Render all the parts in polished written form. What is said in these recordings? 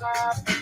SLAB.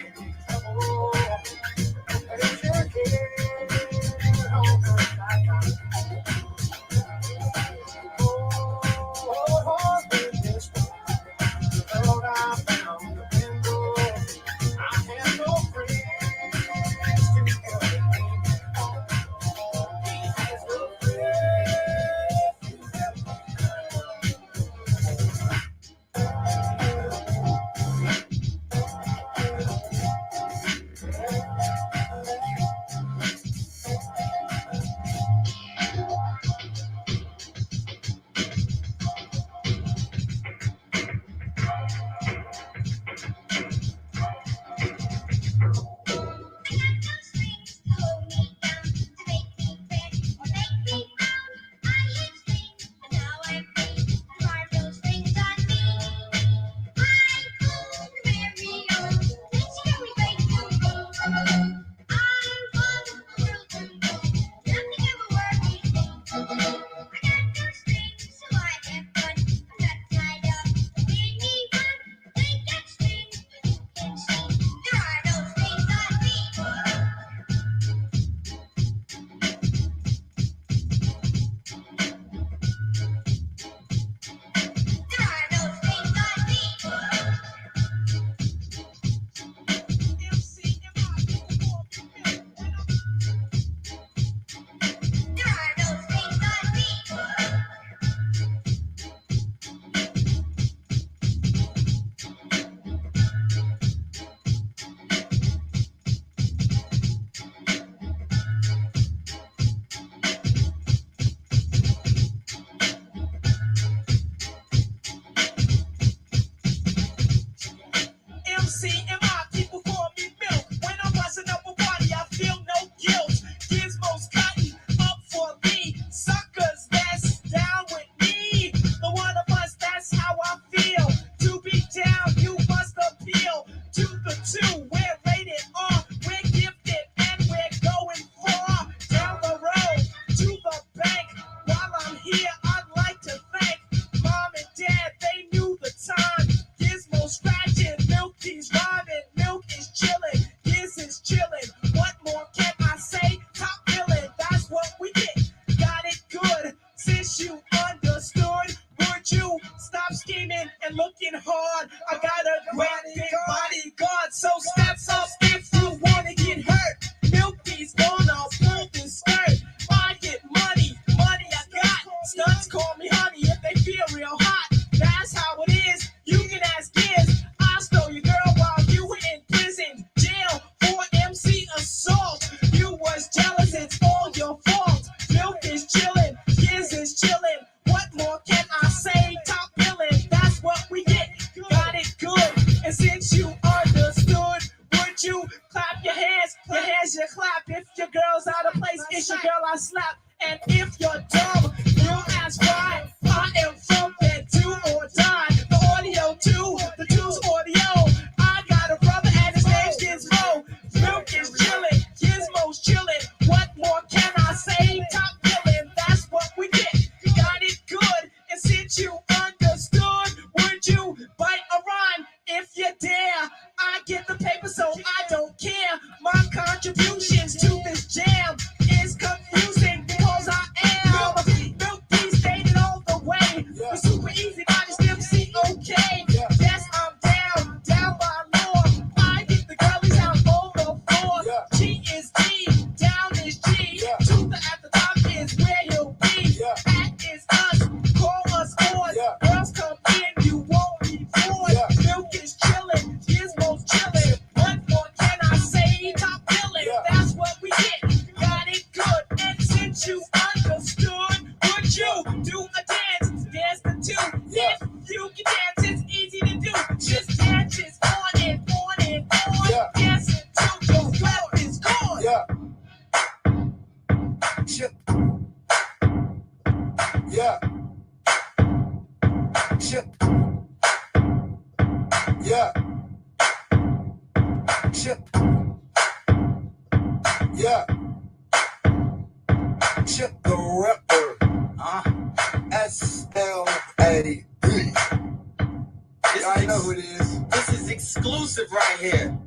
Y'all know who it is. This is exclusive right here.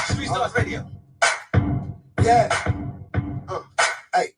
Street Stars Radio. Yeah. Hey.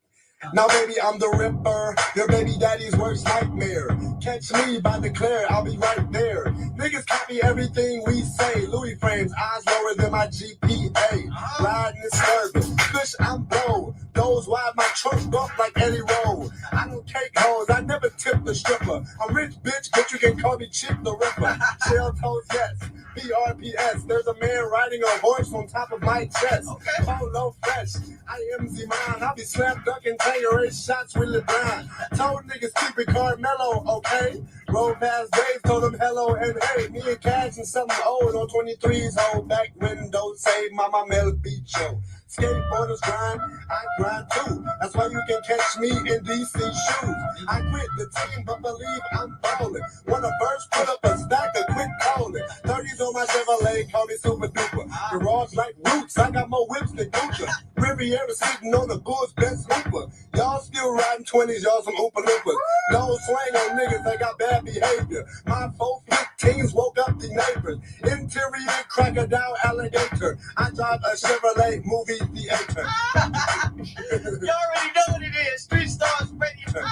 Now, baby, I'm the Ripper, your baby daddy's worst nightmare. Catch me by the Claire, I'll be right there. Niggas copy everything we say. Louis frames, eyes lower than my GPA. Riding is service, fish I'm blow. Those wide, my trunk bump like Eddie Roll. I don't take hoes, I never tip the stripper. I'm rich, bitch, but you can call me Chip the Ripper. Shell toes, yes. BRPS, there's a man riding a horse on top of my chest. Polo fresh, I am Z-Man. I'll be slap ducking Tangeray shots really blind. Told niggas keep it Carmelo, okay? Roll past Dave, told him hello and hey. Me and Cash and something old on 23's hold back window. Save Mama Mel Beach show. Skateboarders grind, I grind too. That's why you can catch me in DC shoes. I quit the team, but believe I'm ballin'. Wanna burst, put up a stack of quick calling. 30s on my Chevrolet, call me super duper. Garage like roots, I got more whips than Gucci. Riviera sitting on the Bulls' best hooper. Y'all still riding 20s, y'all some Oompa Loompas. No swing on niggas, they got bad behavior. My 415s woke up the neighbors. Interior crocodile alligator. I drive a Chevrolet movie theater. You already know what it is. Street Stars Radio.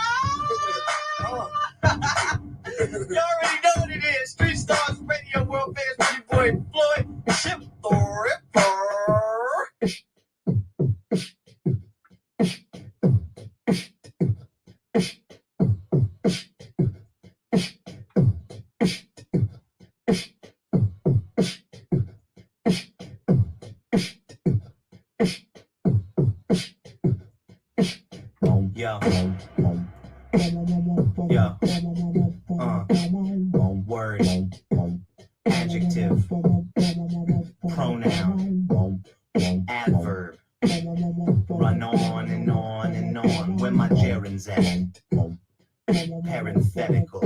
You already know what it is. Street Stars Radio, world famous with your boy Floyd, Ship the Ripper. Yo. Word. Adjective. Pronoun. Adverb. Run on and on and on. Where my gerunds at? Parenthetical.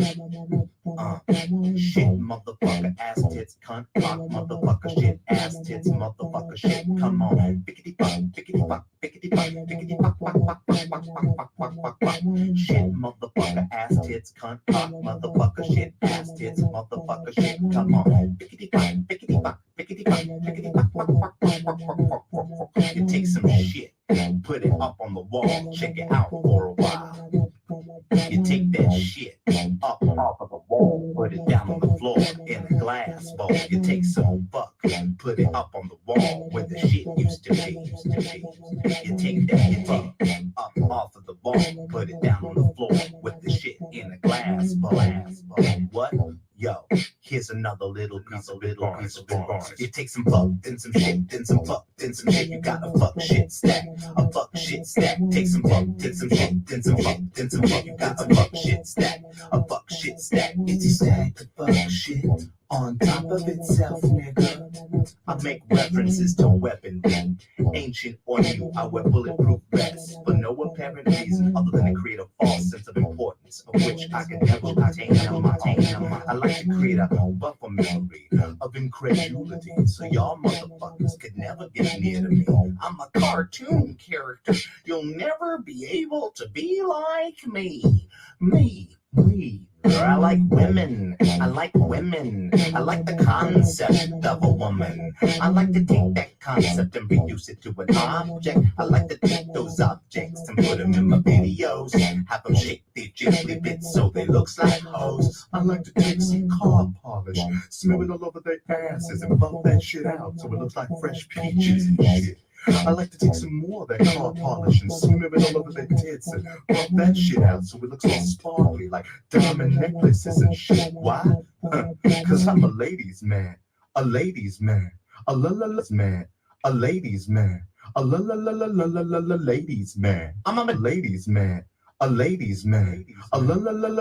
Shit, motherfucker, ass tits, cunt, cock, motherfucker, shit, ass tits, motherfucker, shit, come on. Bickety fuck, bickety fuck, bickety fuck, bickety fuck, fuck, fuck, fuck, fuck, fuck, fuck, fuck, fuck. Shit, motherfucker, ass tits, cunt, cock, motherfucker, shit, ass tits, motherfucker, shit, come on. Bickety fuck, bickety fuck, bickety fuck, bickety fuck, fuck, fuck, fuck, fuck, fuck, fuck, fuck, fuck. You take some shit, put it up on the wall, check it out for a while. You take that shit up off of the wall, put it down on the floor in a glass bowl. You take some fuck, put it up on the wall where the shit used to be. You take that fuck up off of the wall, put it down on the floor with the shit in a glass bowl. What? Yo, here's another little piece of advice. You take some fuck, then some shit, then some fuck, then some shit. You got a fuck shit stack, a fuck shit stack. Take some fuck, then some shit, then some fuck, then some fuck. You got a fuck shit stack, a fuck shit stack. It's a stack of fuck shit on top of itself, nigga. I make references to weaponry, ancient or new. I wear bulletproof vests for no apparent reason other than to create a false sense of importance, of which I can never attain. I like to create a buffer memory of incredulity, so y'all motherfuckers could never get near to me. I'm a cartoon character. You'll never be able to be like me. I like women. I like the concept of a woman. I like to take that concept and reduce it to an object. I like to take those objects and put them in my videos. Have them shake their jiggly bits so they looks like hoes. I like to take some car polish, smell it all over their asses and buff that shit out so it looks like fresh peaches and shit. I like to take some more of that car polish and smear it all over their tits and buff that shit out so it looks all sparkly like diamond necklaces and shit. Why? Cause I'm a ladies man, a ladies man, a ladies man, a ladies man, a ladies man. I'm a ladies man. A ladies man, a ladies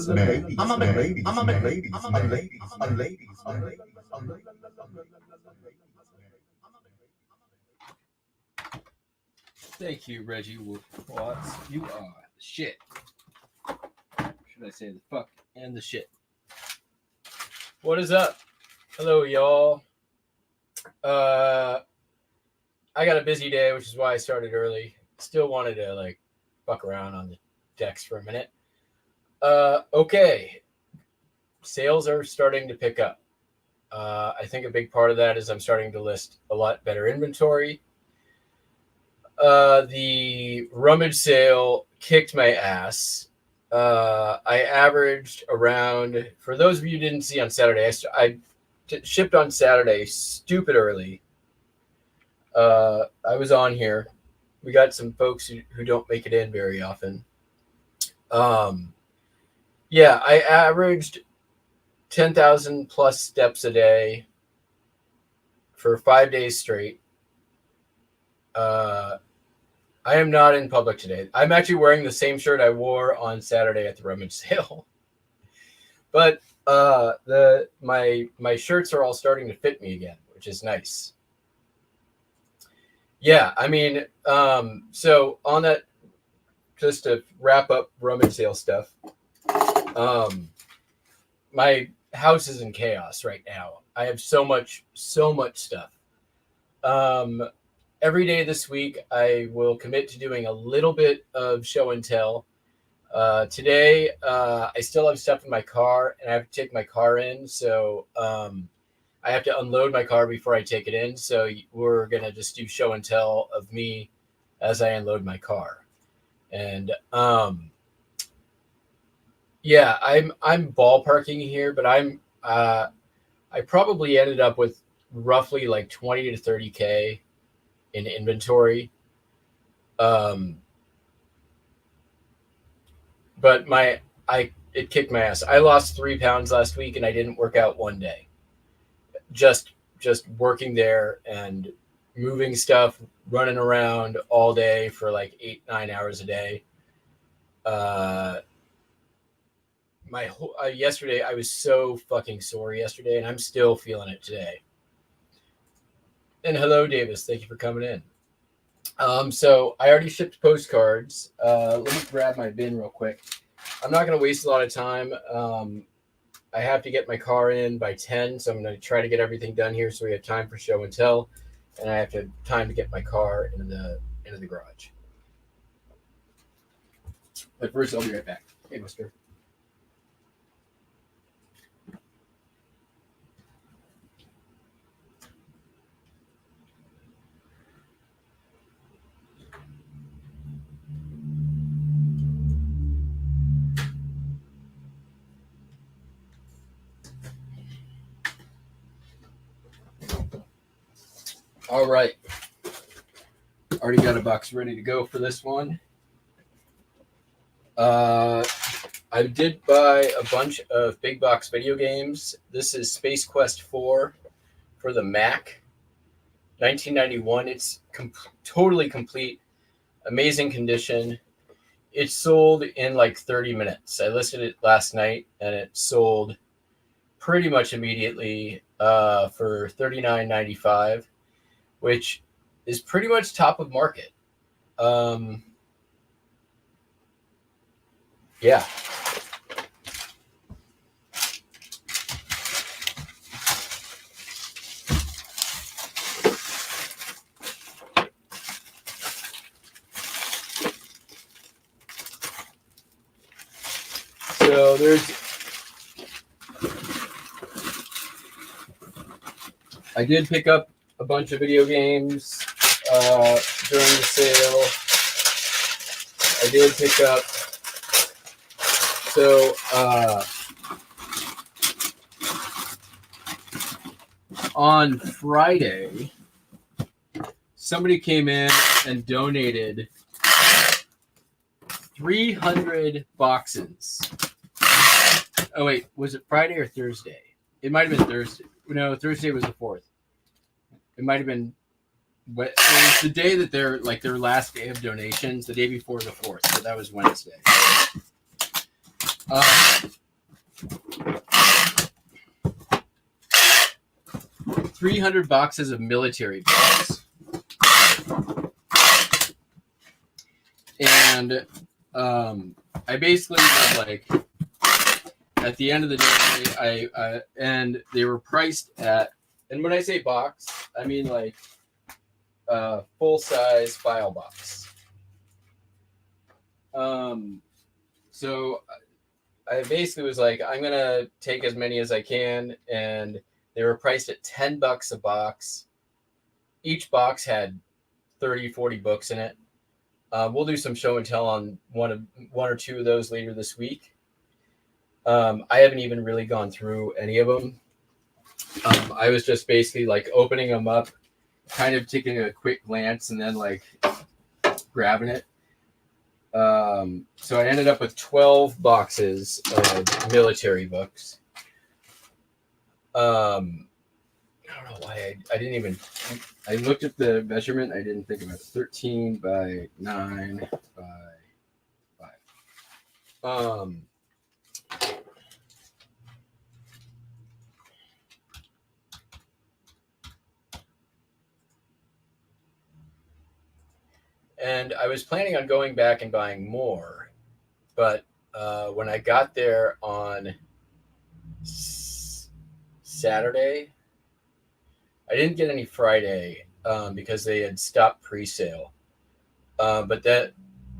man. I'm a ladies, I'm a ladies, I'm a ladies, a ladies, a ladies, a ladies. Thank you, Reggie Watts. You are the shit. Should I say the fuck and the shit? What is up? Hello, y'all. I got a busy day, which is why I started early. Still wanted to fuck around on the decks for a minute. Okay. Sales are starting to pick up. I think a big part of that is I'm starting to list a lot better inventory. The rummage sale kicked my ass. I averaged around, for those of you who didn't see on Saturday, I shipped on Saturday stupid early. I was on here. We got some folks who don't make it in very often. Yeah, I averaged 10,000 plus steps a day for 5 days straight. I am not in public today. I'm actually wearing the same shirt I wore on Saturday at the rummage sale. But my shirts are all starting to fit me again, which is nice. Yeah, I mean, so on that, just to wrap up rummage sale stuff, my house is in chaos right now. I have so much stuff. Every day this week, I will commit to doing a little bit of show and tell. Today, I still have stuff in my car, and I have to take my car in. So I have to unload my car before I take it in. So we're going to just do show and tell of me as I unload my car. And yeah, I'm ballparking here, but I probably ended up with roughly like 20 to 30K in inventory. But it kicked my ass. I lost 3 pounds last week and I didn't work out one day. Just working there and moving stuff, running around all day for like 8-9 hours a day. Yesterday I was so fucking sore yesterday, and I'm still feeling it today. And hello, Davis. Thank you for coming in. So I already shipped postcards. Let me grab my bin real quick. I'm not going to waste a lot of time. I have to get my car in by 10, so I'm going to try to get everything done here so we have time for show and tell, and I have time to get my car into the garage. But first, I'll be right back. Hey, mister. All right. Already got a box ready to go for this one. I did buy a bunch of big box video games. This is Space Quest 4 for the Mac. 1991. It's totally complete. Amazing condition. It sold in like 30 minutes. I listed it last night and it sold pretty much immediately for $39.95, which is pretty much top of market. Yeah. So I did pick up a bunch of video games during the sale. I did pick up, so on Friday, somebody came in and donated 300 boxes. Oh wait, was it Friday or Thursday? It might have been Thursday. No, Thursday was the 4th. It might have been. But it was the day that their last day of donations, the day before the 4th. So that was Wednesday. 300 boxes of military bags. And I basically was like, at the end of the day, and they were priced at, and when I say box, I mean like full-size file box. So I basically was like, I'm gonna take as many as I can, and They were priced at $10 a box. Each box had 30, 40 books in it. We'll do some show and tell on one or two of those later this week. I haven't even really gone through any of them. I was just basically like opening them up, kind of taking a quick glance, and then like grabbing it. So I ended up with 12 boxes of military books. I don't know why I didn't even. I looked at the measurement. I didn't think about it. 13 by 9 by 5. And I was planning on going back and buying more, but when I got there on Saturday, I didn't get any Friday because they had stopped pre-sale. But that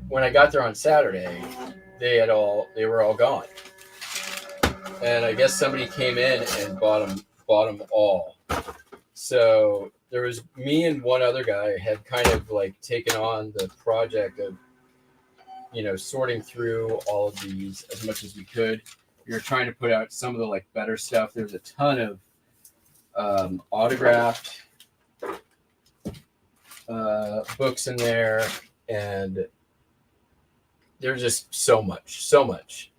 when I got there on Saturday, they were all gone. And I guess somebody came in and bought them all. So there was me and one other guy had kind of like taken on the project of, sorting through all of these as much as we could. We were trying to put out some of the like better stuff. There's a ton of autographed books in there, and there's just so much.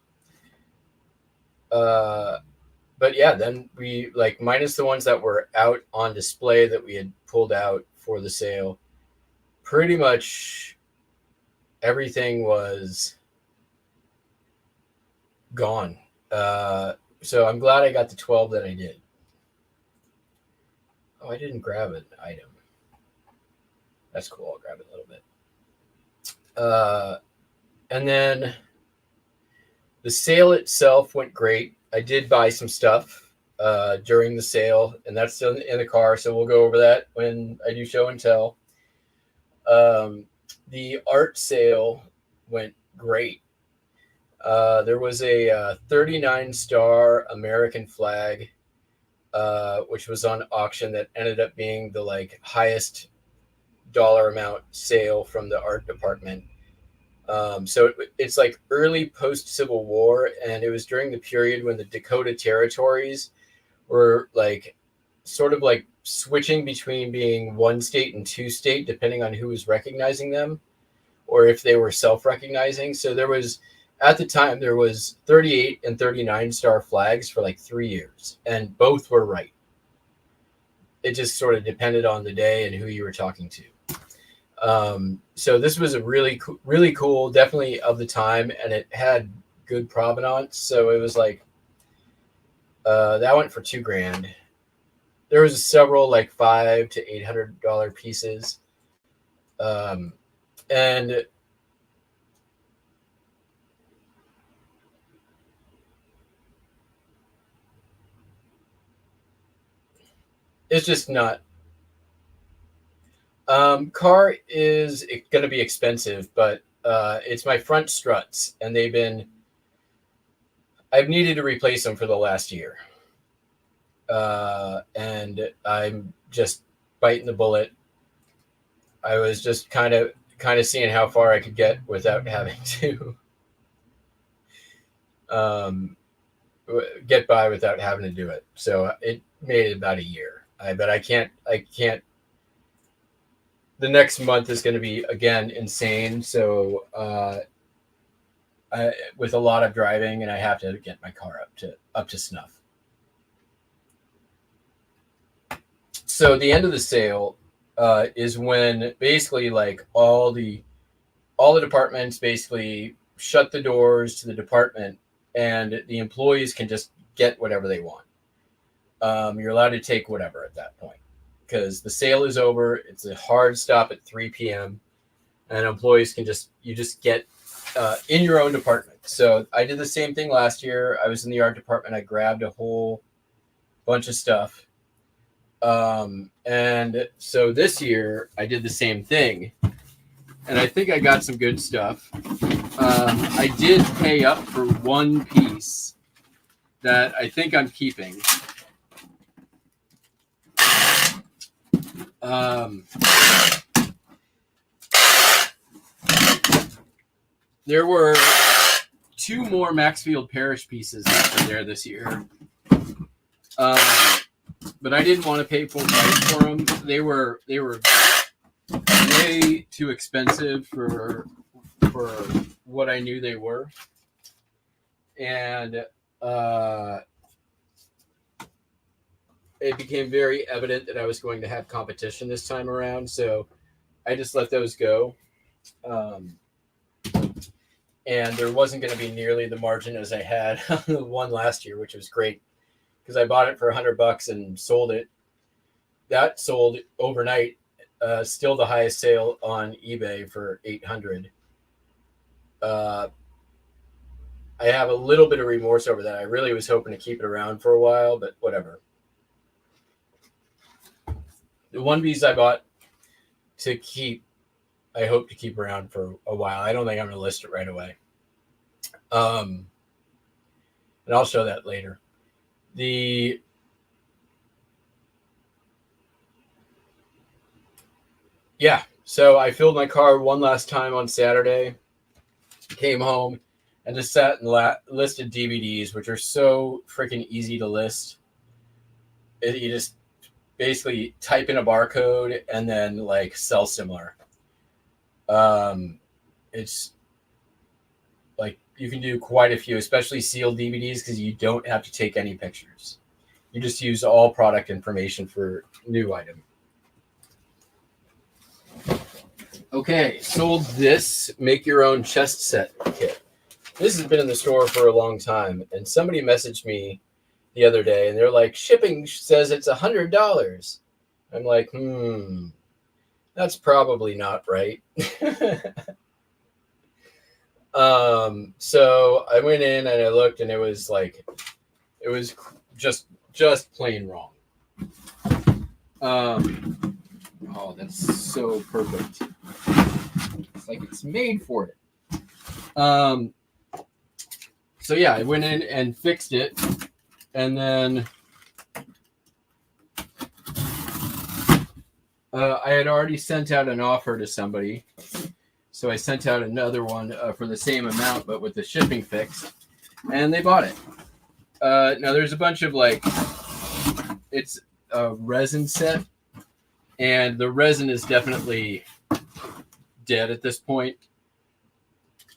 But yeah, then we like minus the ones that were out on display that we had pulled out for the sale, pretty much everything was gone. So I'm glad I got the 12 that I did. Oh, I didn't grab an item. That's cool. I'll grab it a little bit. And then the sale itself went great. I did buy some stuff during the sale, and that's still in the car, so we'll go over that when I do show and tell. The art sale went great. There was a 39-star American flag, which was on auction that ended up being the like highest dollar amount sale from the art department. So it's like early post-Civil War, and it was during the period when the Dakota territories were like sort of like switching between being one state and two state, depending on who was recognizing them or if they were self-recognizing. So there was, at the time, there was 38 and 39-star flags for like 3 years, and both were right. It just sort of depended on the day and who you were talking to. So this was a really cool, definitely of the time, and it had good provenance. So it was like, that went for $2,000. There was several like $500 to $800 pieces. And it's just not. Car is going to be expensive, but it's my front struts, and I've needed to replace them for the last year. And I'm just biting the bullet. I was just kind of seeing how far I could get without having to get by without having to do it. So it made it about a year. But I can't. The next month is going to be, again, insane. So with a lot of driving, and I have to get my car up to snuff. So the end of the sale is when basically like all the departments basically shut the doors to the department, and the employees can just get whatever they want. You're allowed to take whatever at that point, because the sale is over. It's a hard stop at 3 p.m. and employees can just get in your own department. So I did the same thing last year. I was in the art department. I grabbed a whole bunch of stuff. And so this year I did the same thing, and I think I got some good stuff. I did pay up for one piece that I think I'm keeping. There were 2 more Maxfield Parrish pieces that were there this year. But I didn't want to pay full price for them. They were way too expensive for what I knew they were. And it became very evident that I was going to have competition this time around. So I just let those go. And there wasn't going to be nearly the margin as I had on the one last year, which was great because I bought it for $100 and sold it. That sold overnight, still the highest sale on eBay for $800. I have a little bit of remorse over that. I really was hoping to keep it around for a while, but whatever. The one piece I bought to keep, I hope to keep around for a while. I don't think I'm going to list it right away. And I'll show that later. So I filled my car one last time on Saturday, came home, and just sat and listed DVDs, which are so freaking easy to list. You just basically type in a barcode and then like sell similar. It's like you can do quite a few, especially sealed DVDs, because you don't have to take any pictures. You just use all product information for new item. Okay, sold this make your own chest set kit. This has been in the store for a long time, and somebody messaged me the other day, and they're like, shipping says it's $100. I'm like, that's probably not right. So I went in and I looked, and it was just plain wrong. Oh, that's so perfect. It's like it's made for it. So yeah, I went in and fixed it, and then I had already sent out an offer to somebody, so I sent out another one for the same amount, but with the shipping fixed, and they bought it. Now there's a bunch of it's a resin set, and the resin is definitely dead at this point,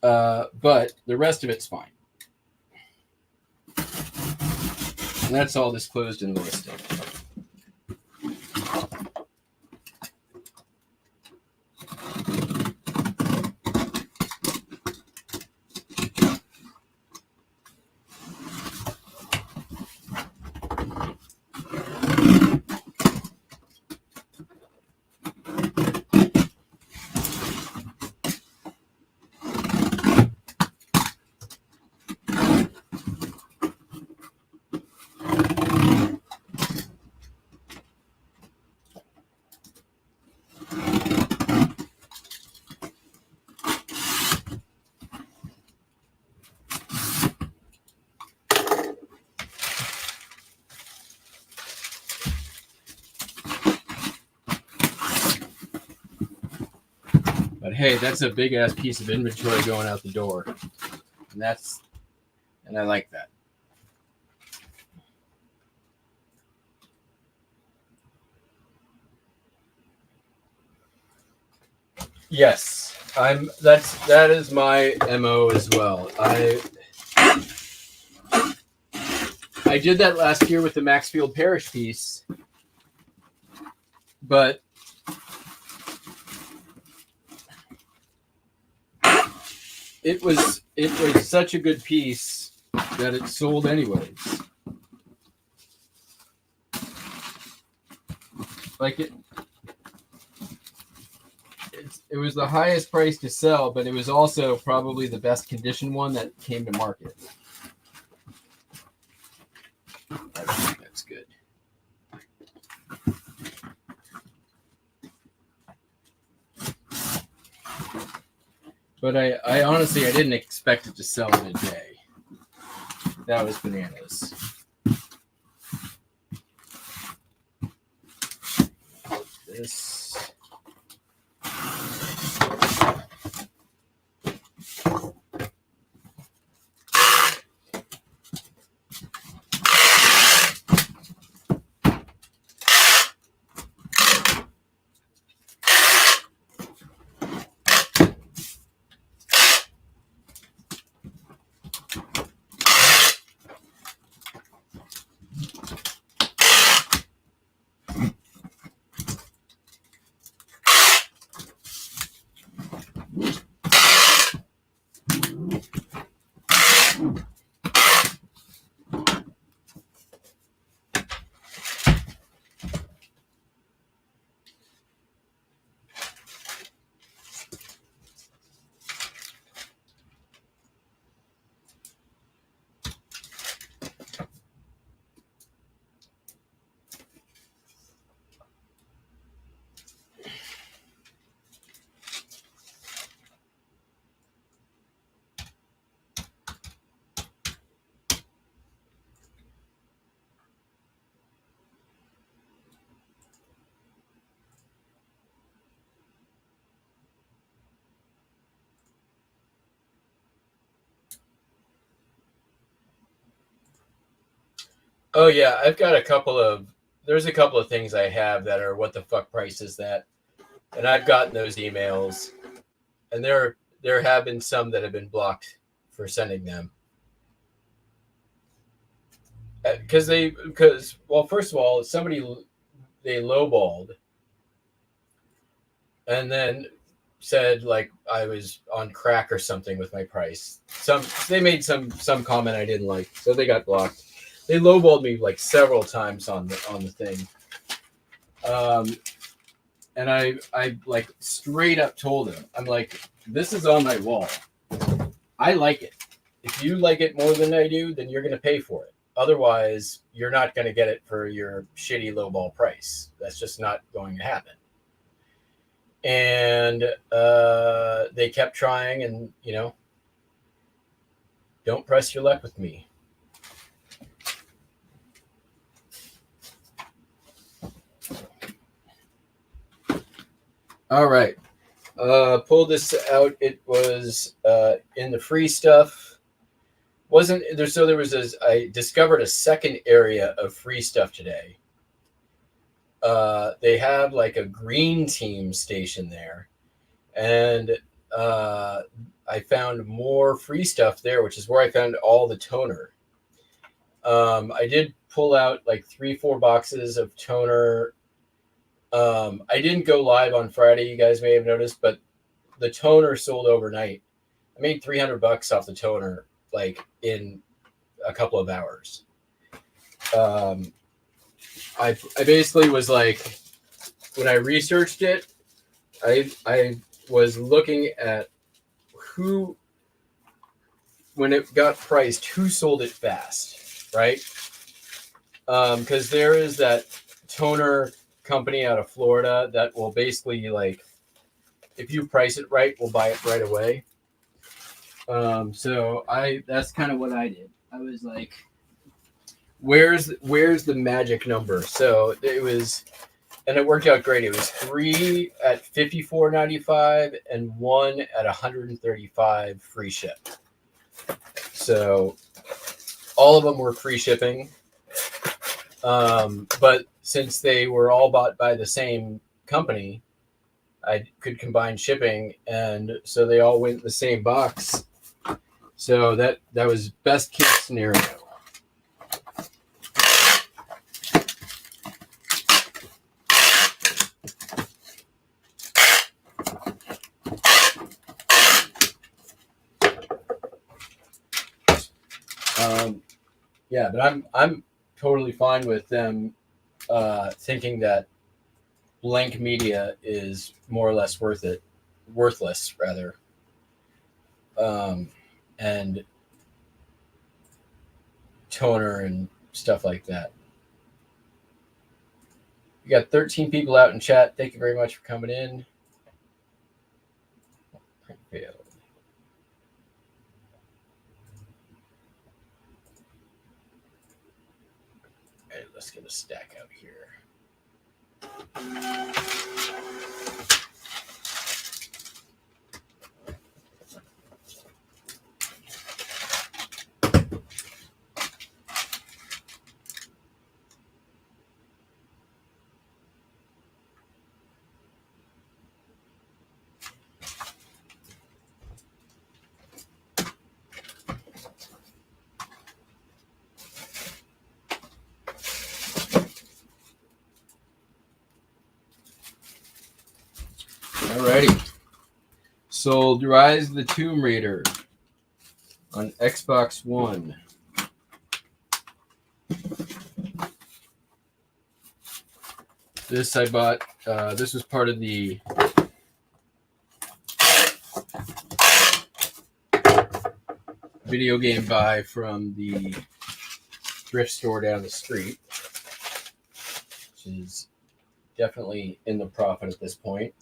but the rest of it's fine. And that's all disclosed in the listing. But hey, that's a big ass piece of inventory going out the door. And I like that. Yes, that is my MO as well. I did that last year with the Maxfield Parrish piece, but it was such a good piece that it sold anyways. It was the highest price to sell, but it was also probably the best condition one that came to market. I think that's good. But I honestly, I didn't expect it to sell in a day. That was bananas. this. Oh yeah, there's a couple of things I have that are what the fuck price is that? And I've gotten those emails. And there have been some that have been blocked for sending them. Because well, first of all, they lowballed and then said like I was on crack or something with my price. They made some comment I didn't like, so they got blocked. They lowballed me like several times on the thing. And I like straight up told him, I'm like, this is on my wall. I like it. If you like it more than I do, then you're going to pay for it. Otherwise, you're not going to get it for your shitty lowball price. That's just not going to happen. And they kept trying, and don't press your luck with me. All right. Pulled this out. It was in the free stuff. Wasn't there? So there was I discovered a second area of free stuff today. They have like a green team station there, and I found more free stuff there, which is where I found all the toner. I did pull out like 3-4 boxes of toner. I didn't go live on Friday, you guys may have noticed, but the toner sold overnight. I made $300 off the toner like in a couple of hours. I basically was like, when I researched it, I was looking at when it got priced, who sold it fast, right? Because there is that toner company out of Florida that will basically like, if you price it right, we'll buy it right away. So that's kind of what I did. I was like, where's the magic number? So it was, and it worked out great. It was 3 at $54.95 and 1 at $135 free ship. So all of them were free shipping. But since they were all bought by the same company, I could combine shipping, and so they all went in the same box. So that was best case scenario. Yeah, but I'm totally fine with them thinking that blank media is more or less worthless rather, and toner and stuff like that. We got 13 people out in chat. Thank you very much for coming in. Failed. All right, let's get a stack out here. Alrighty. Sold Rise of the Tomb Raider on Xbox One. This I bought. This was part of the video game buy from the thrift store down the street, which is definitely in the profit at this point.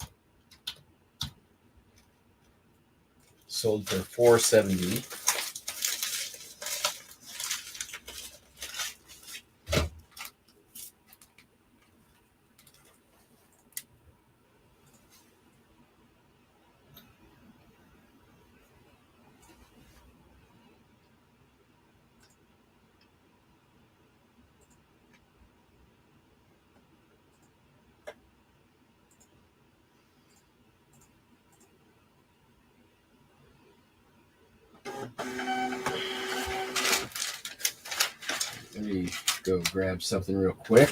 Sold for $470. Let me go grab something real quick.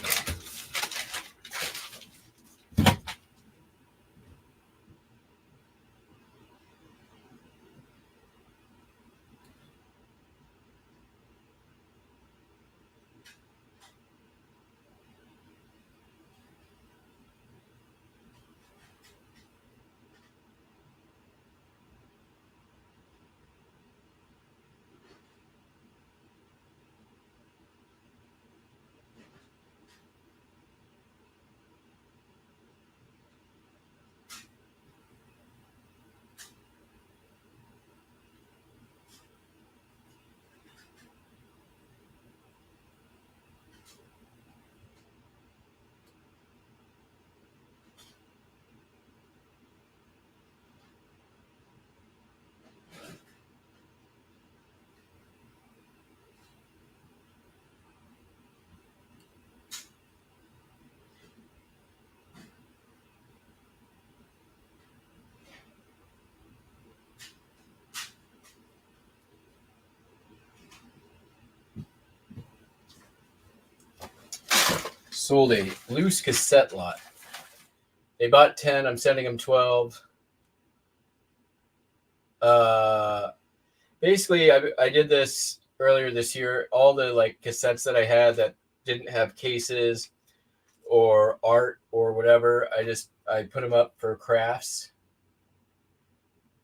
Sold a loose cassette lot. They bought 10. I'm sending them 12. Basically, I did this earlier this year. All the like cassettes that I had that didn't have cases or art or whatever, I put them up for crafts.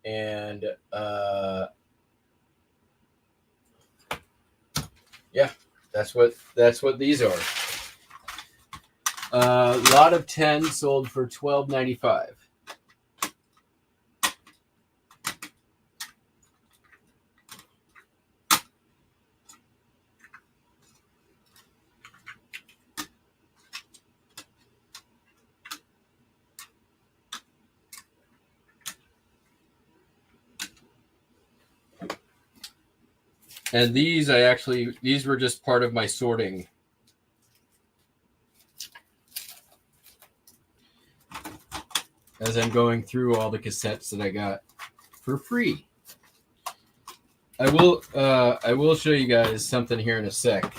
And yeah, that's what these are. A lot of 10 sold for $12.95. And these were just part of my sorting. As I'm going through all the cassettes that I got for free. I will show you guys something here in a sec.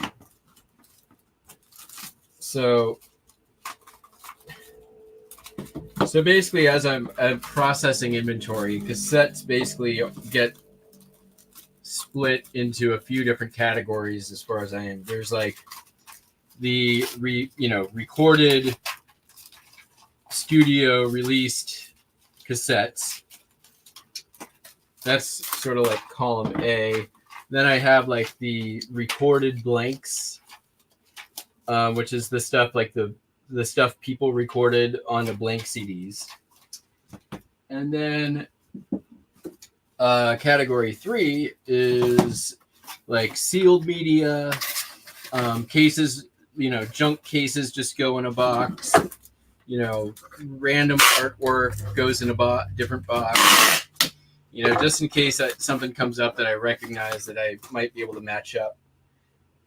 So basically, as I'm processing inventory, cassettes basically get split into a few different categories as far as I am. There's like the recorded studio released cassettes. That's sort of like column A. Then I have like the recorded blanks, which is the stuff like the stuff people recorded on the blank CDs. And then category 3 is like sealed media, cases, junk cases just go in a box. Random artwork goes in a different box, just in case something comes up that I recognize that I might be able to match up.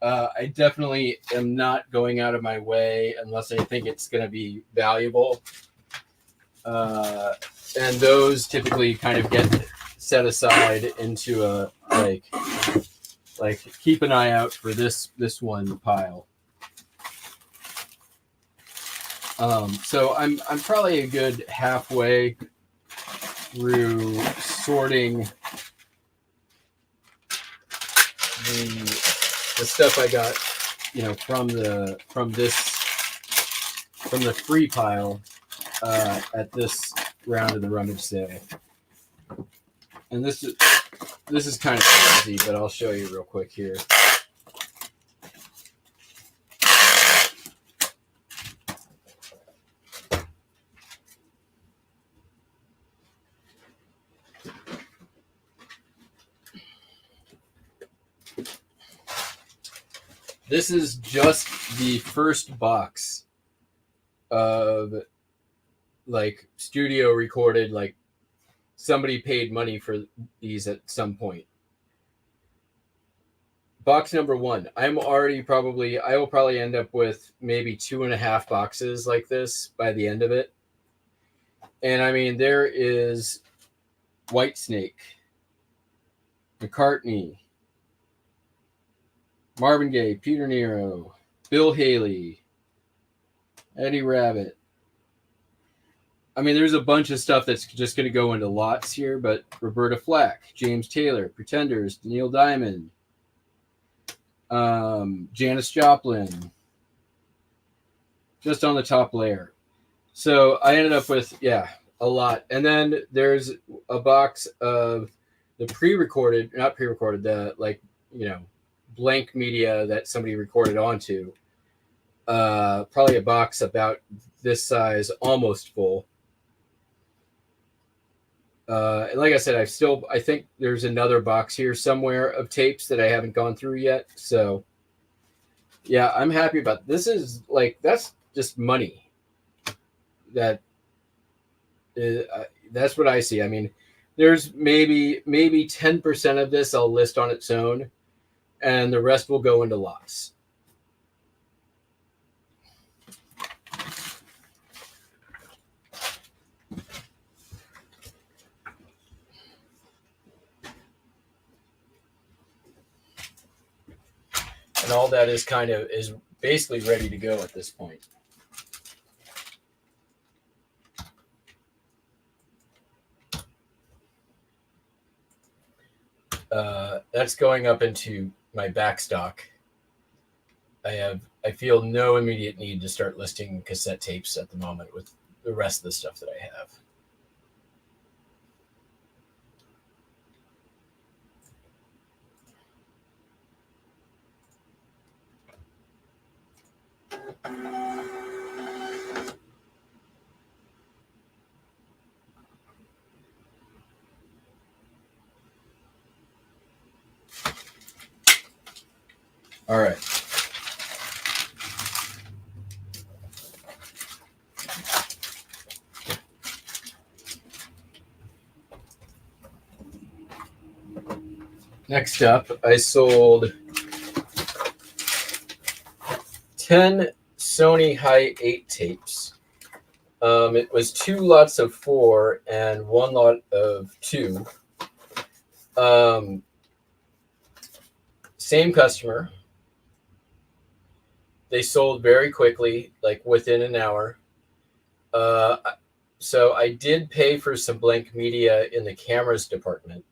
I definitely am not going out of my way unless I think it's going to be valuable. And those typically kind of get set aside into a like keep an eye out for this one pile. So I'm probably a good halfway through sorting the stuff I got, from the free pile at this round of the rummage sale. And this is kind of crazy, but I'll show you real quick here. This is just the first box of like studio recorded, like somebody paid money for these at some point. Box number 1. I will probably end up with maybe 2.5 boxes like this by the end of it. And I mean, there is Whitesnake, McCartney, Marvin Gaye, Peter Nero, Bill Haley, Eddie Rabbit. I mean, there's a bunch of stuff that's just going to go into lots here, but Roberta Flack, James Taylor, Pretenders, Neil Diamond, Janis Joplin, just on the top layer. So I ended up with, a lot. And then there's a box of the blank media that somebody recorded onto. Probably a box about this size, almost full. And like I said, I think there's another box here somewhere of tapes that I haven't gone through yet. So yeah, I'm happy about this. Is like, that's just money. That's what I see. I mean, there's maybe 10% of this I'll list on its own, and the rest will go into lots. And all that is basically ready to go at this point. That's going up into my back stock. I feel no immediate need to start listing cassette tapes at the moment with the rest of the stuff that I have. All right. Next up, I sold 10 Sony Hi 8 tapes. It was 2 lots of 4 and 1 lot of 2. Same customer. They sold very quickly, like within an hour. So I did pay for some blank media in the cameras department,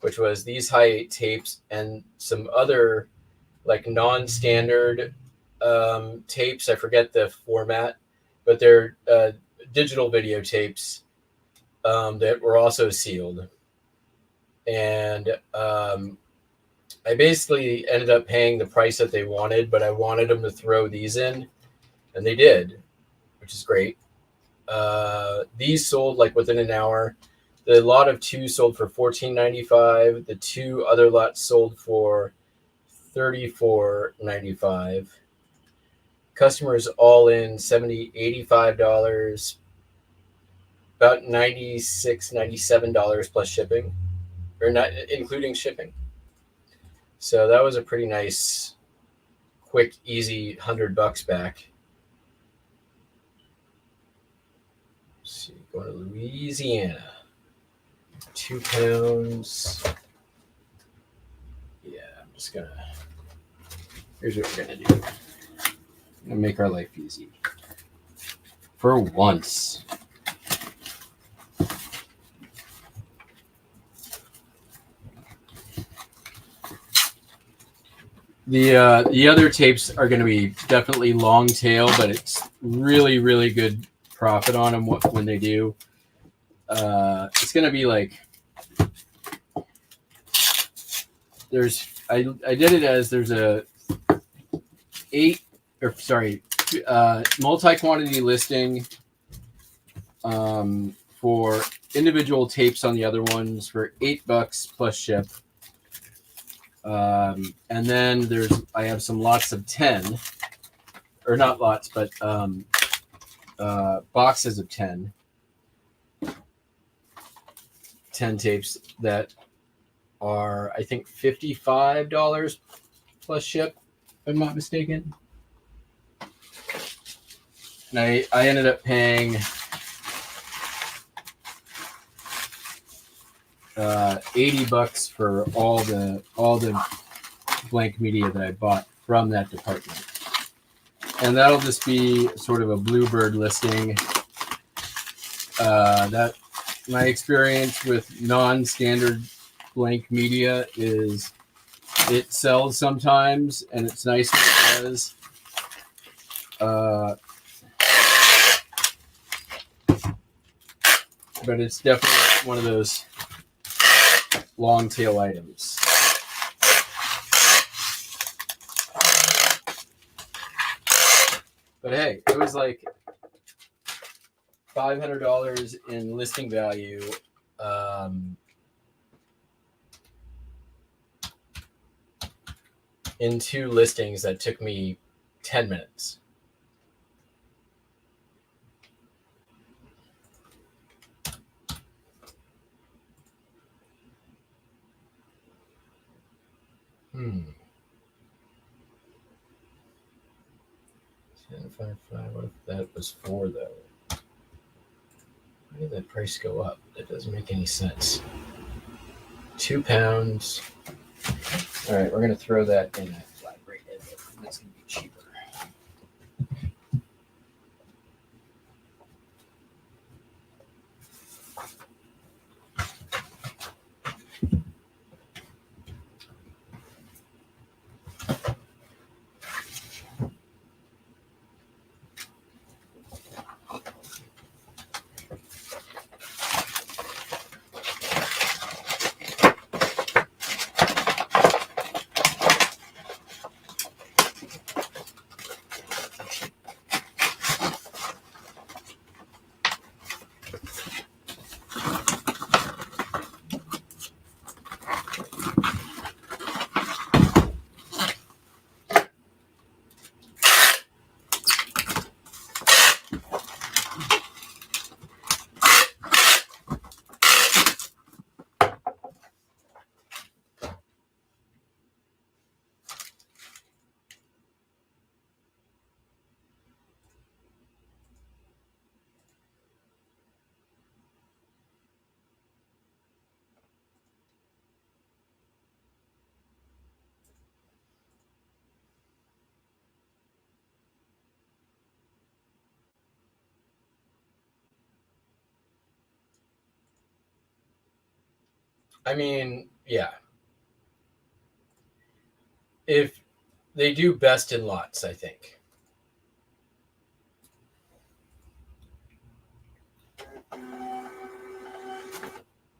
which was these Hi 8 tapes and some other like non-standard tapes. I forget the format, but they're digital videotapes that were also sealed. And I basically ended up paying the price that they wanted, but I wanted them to throw these in, and they did, which is great. These sold like within an hour. The lot of 2 sold for $14.95. The 2 other lots sold for $34.95. Customers all in $70, $85, about $96, $97 plus shipping, or not including shipping. So that was a pretty nice, quick, easy $100 back. Let's see, going to Louisiana. 2 pounds. Yeah, I'm just gonna. Here's what we're gonna do. I'm gonna make our life easy. For once. The other tapes are going to be definitely long tail, but it's really, really good profit on them when they do. It's going to be like I did it as there's a multi-quantity listing for individual tapes on the other ones for $8 plus ship. And then I have some lots of 10, or not lots, but boxes of 10 tapes that are, I think, $55 plus ship, if I'm not mistaken. And I ended up paying $80 for all the blank media that I bought from that department. And that'll just be sort of a bluebird listing. That my experience with non-standard blank media is it sells sometimes, and it's nice when it does. But it's definitely one of those long tail items. But hey, it was like $500 in listing value. In 2 listings that took me 10 minutes. $10.55. What if that was 4 though? Why did that price go up? That doesn't make any sense. £2. All right, we're going to throw that in a flat rate edit. That's going to be cheaper. I mean, yeah. If they do best in lots, I think.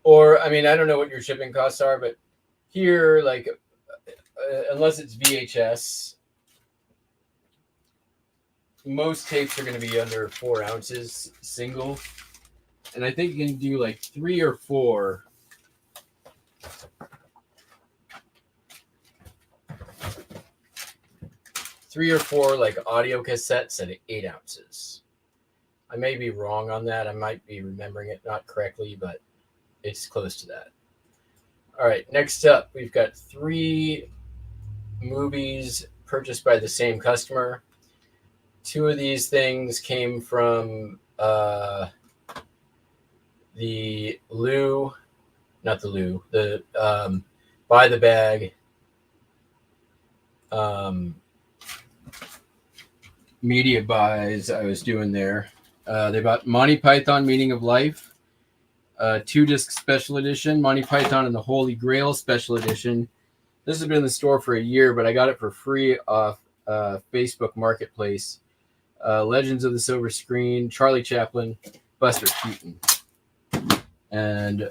Or, I mean, I don't know what your shipping costs are, but here, like, unless it's VHS, most tapes are going to be under 4 ounces single. And I think you can do like 3 or 4. Three or 4 like audio cassettes at 8 ounces. I may be wrong on that. I might be remembering it not correctly, but it's close to that. All right, next up, we've got 3 movies purchased by the same customer. 2 of these things came from the Buy the Bag media buys I was doing there. They bought Monty Python Meaning of Life, 2-disc special edition, Monty Python and the Holy Grail special edition, This has been in the store for a year, but I got it for free off Facebook Marketplace. Legends of the Silver Screen, Charlie Chaplin, Buster Keaton. And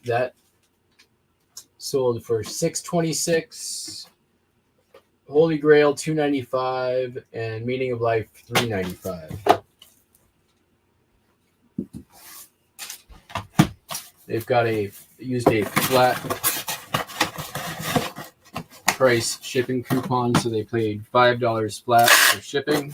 that sold for $6.26, Holy Grail $2.95, and Meaning of Life $3.95. They've got used a flat price shipping coupon, so they paid $5 flat for shipping.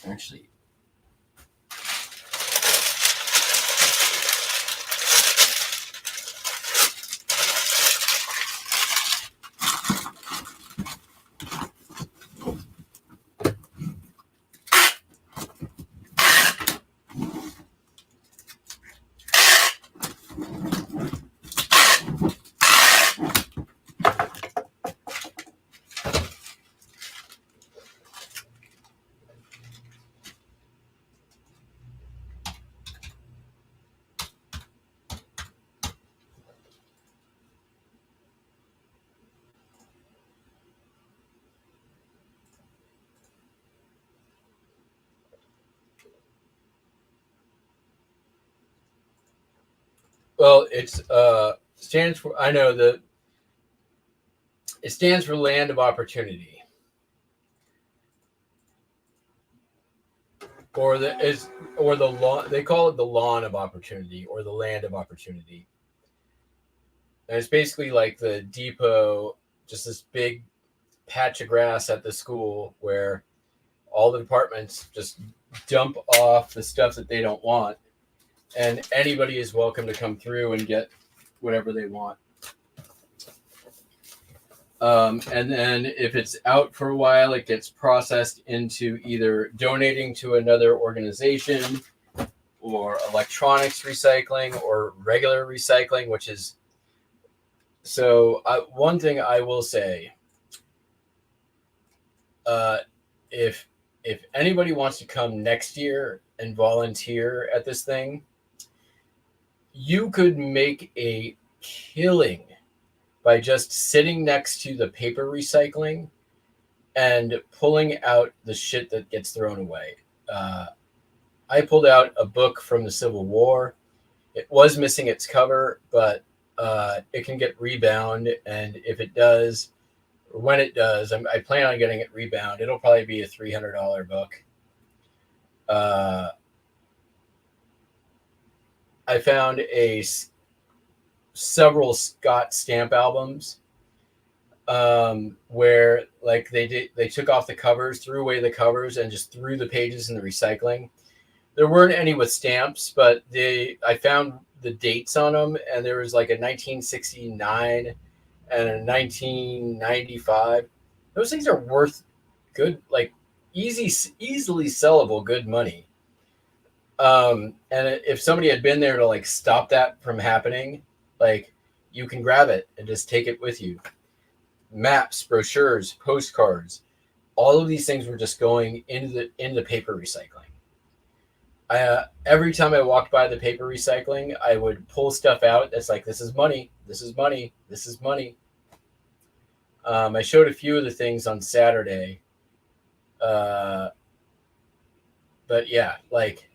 Actually, well, it's stands for, I know that it stands for Land of Opportunity, or the lawn. They call it the Lawn of Opportunity or the Land of Opportunity, and it's basically like the depot, just this big patch of grass at the school where all the departments just dump off the stuff that they don't want, and anybody is welcome to come through and get whatever they want. And then if it's out for a while, it gets processed into either donating to another organization or electronics recycling or regular recycling, which is, so one thing I will say, if anybody wants to come next year and volunteer at this thing, you could make a killing by just sitting next to the paper recycling and pulling out the shit that gets thrown away. I pulled out a book from the Civil War. It was missing its cover, but it can get rebound, and if it does, when it does, I plan on getting it rebound. It'll probably be a $300 book. I found several Scott stamp albums where like they took off the covers, threw away the covers, and just threw the pages in the recycling. There weren't any with stamps, but I found the dates on them, and there was like a 1969 and a 1995. Those things are worth good, like easily sellable good money. And if somebody had been there to like stop that from happening, like you can grab it and just take it with you. Maps, brochures, postcards, all of these things were just going into paper recycling. Every time I walked by the paper recycling, I would pull stuff out that's like, this is money, this is money, this is money. I showed a few of the things on Saturday. But yeah, like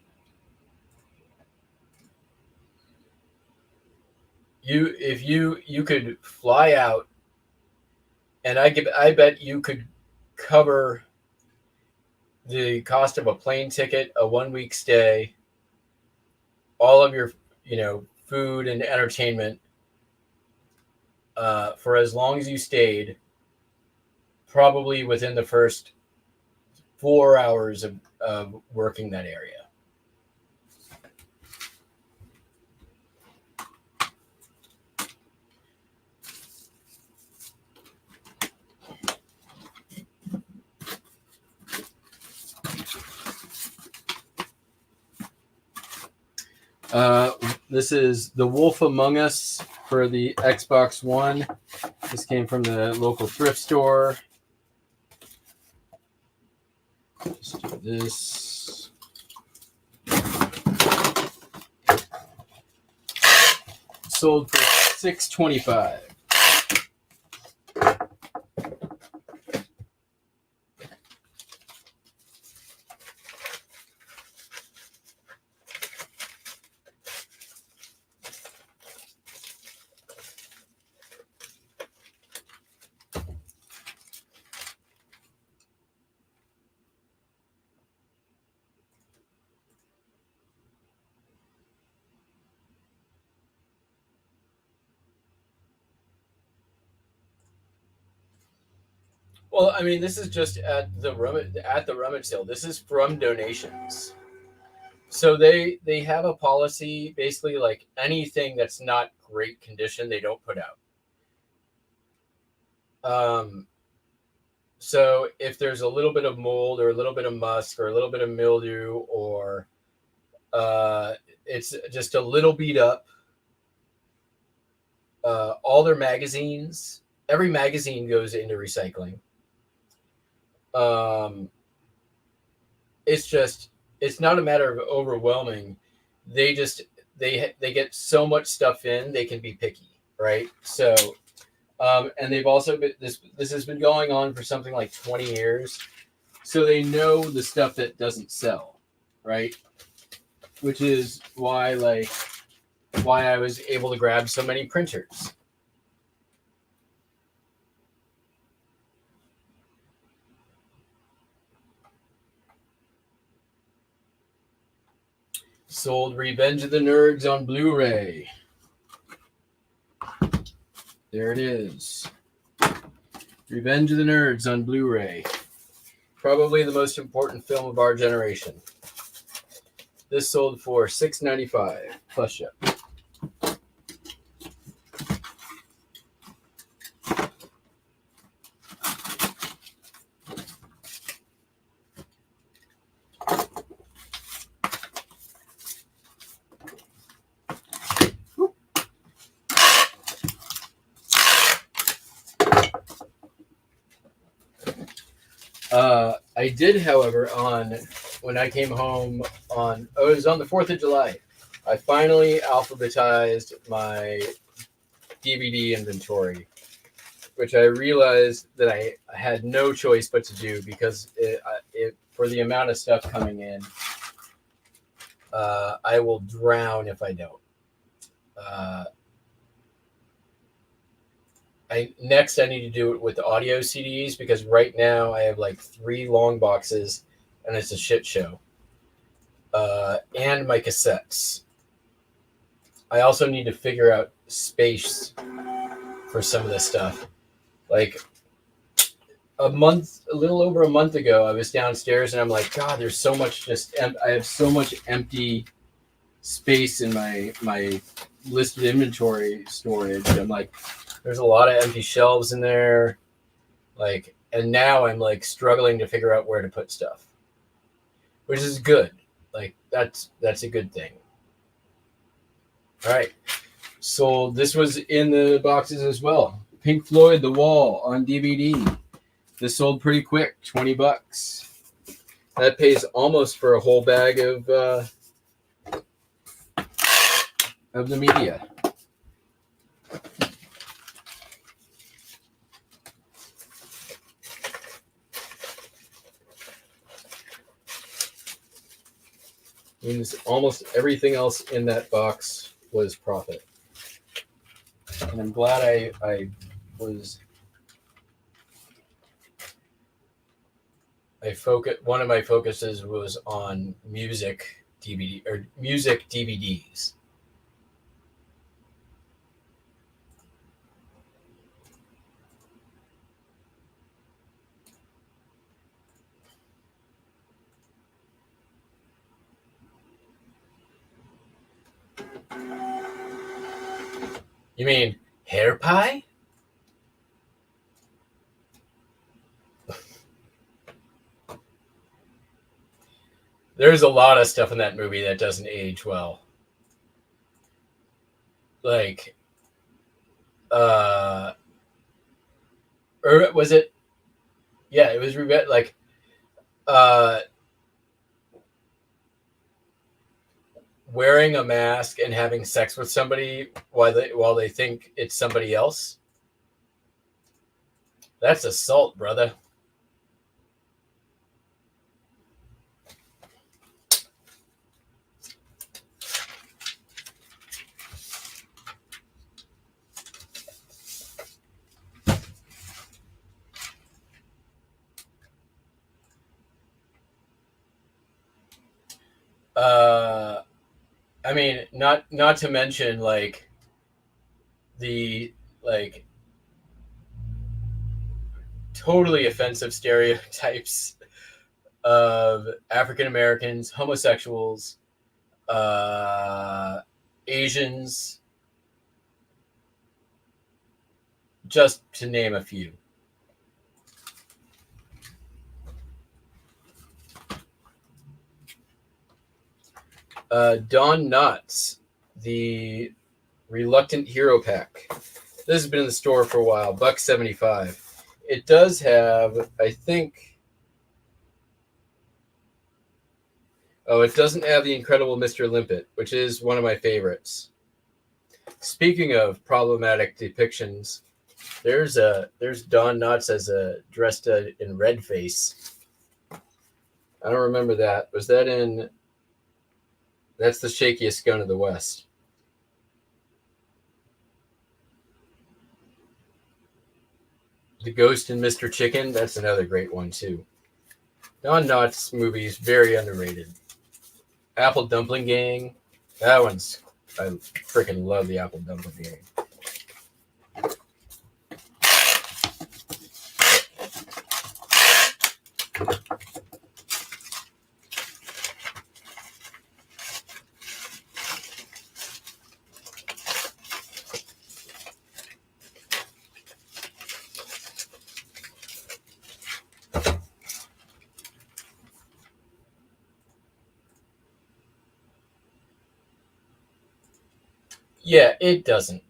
if you could fly out, and I bet you could cover the cost of a plane ticket, a 1 week stay, all of your, food and entertainment, for as long as you stayed, probably within the first 4 hours of working that area. This is The Wolf Among Us for the Xbox One. This came from the local thrift store. Let's do this. Sold for $6.25. Well, I mean, this is just at the rummage sale. This is from donations. So they have a policy, basically, like anything that's not great condition, they don't put out. So if there's a little bit of mold or a little bit of musk or a little bit of mildew or it's just a little beat up, all their magazines, every magazine goes into recycling. It's not a matter of overwhelming. They get so much stuff in, they can be picky, right? So, and they've also been, this has been going on for something like 20 years. So they know the stuff that doesn't sell, right? Which is why I was able to grab so many printers. Sold Revenge of the Nerds on Blu-ray. There it is. Revenge of the Nerds on Blu-ray. Probably the most important film of our generation. This sold for $6.95 plus ship. I did, however, when I came home it was on the 4th of July, I finally alphabetized my DVD inventory, which I realized that I had no choice but to do because for the amount of stuff coming in, I will drown if I don't. I need to do it with the audio CDs because right now I have like 3 long boxes and it's a shit show. And my cassettes. I also need to figure out space for some of this stuff. Like a little over a month ago, I was downstairs and I'm like, God, there's so much I have so much empty space in my listed inventory storage. I'm like, there's a lot of empty shelves in there. Like, and now I'm like struggling to figure out where to put stuff, which is good. Like that's a good thing. All right. So this was in the boxes as well. Pink Floyd, The Wall on DVD. This sold pretty quick, $20. That pays almost for a whole bag of the media. Means almost everything else in that box was profit. And I'm glad one of my focuses was on music DVDs. You mean hair pie? There's a lot of stuff in that movie that doesn't age well. like, or was it? Yeah, it was like, wearing a mask and having sex with somebody while they think it's somebody else. That's assault, brother. I mean, not to mention like the like totally offensive stereotypes of African Americans, homosexuals, Asians, just to name a few. Don Knotts, the Reluctant Hero Pack. This has been in the store for a while, $1.75. It does have, I think. Oh, it doesn't have the Incredible Mr. Limpet, which is one of my favorites. Speaking of problematic depictions, there's Don Knotts as a dressed in red face. I don't remember that. Was that in? That's The Shakiest Gun of the West. The Ghost and Mr. Chicken. That's another great one too. Don Knotts movies very underrated. Apple Dumpling Gang. That one's, I freaking love the Apple Dumpling Gang. Yeah, it doesn't.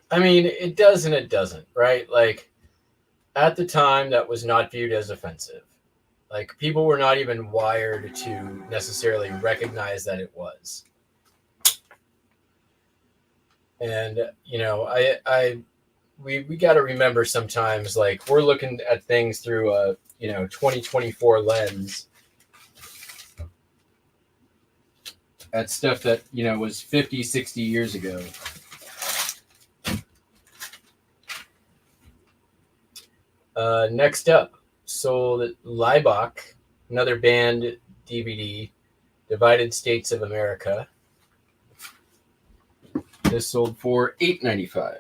I mean, it does and it doesn't, right? Like, at the time, that was not viewed as offensive. Like, people were not even wired to necessarily recognize that it was. And, you know, we got to remember sometimes, like, we're looking at things through a, 2024 lens at stuff that, was 50, 60 years ago. Next up, sold Laibach, another band DVD, Divided States of America. This sold for $8.95.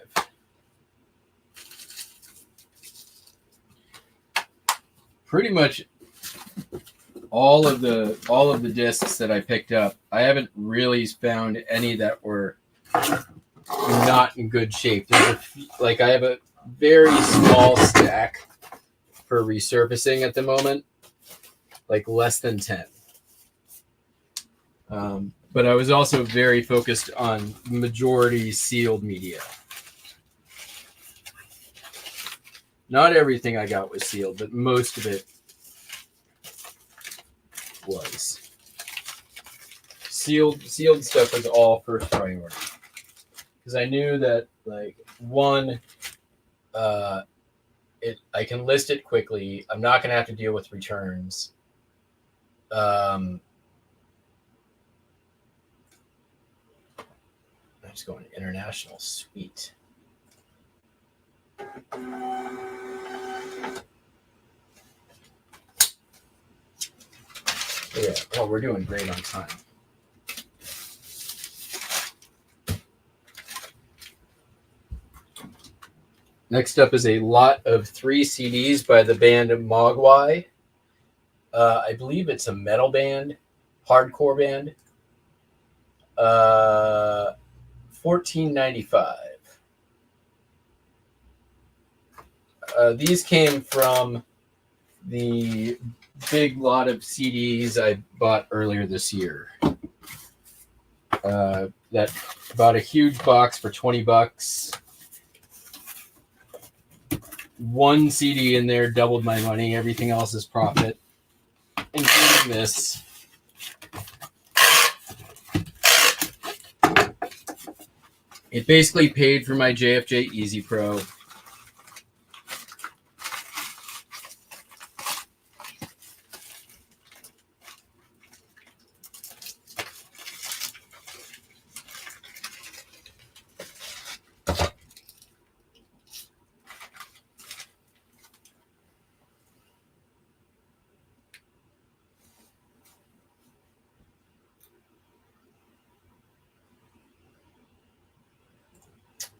Pretty much all of the discs that I picked up, I haven't really found any that were not in good shape. I have a very small stack for resurfacing at the moment, like less than 10. But I was also very focused on majority sealed media. Not everything I got was sealed, but most of it was. Sealed stuff was all first priority. Because I knew that, like, one, I can list it quickly. I'm not going to have to deal with returns. I'm just going international. Sweet. Yeah, well, we're doing great on time. Next up is a lot of 3 CDs by the band Mogwai. I believe it's a metal band, hardcore band. $14.95. These came from the big lot of CDs I bought earlier this year. that bought a huge box for $20. One CD in there doubled my money. Everything else is profit, including this. It basically paid for my JFJ Easy Pro.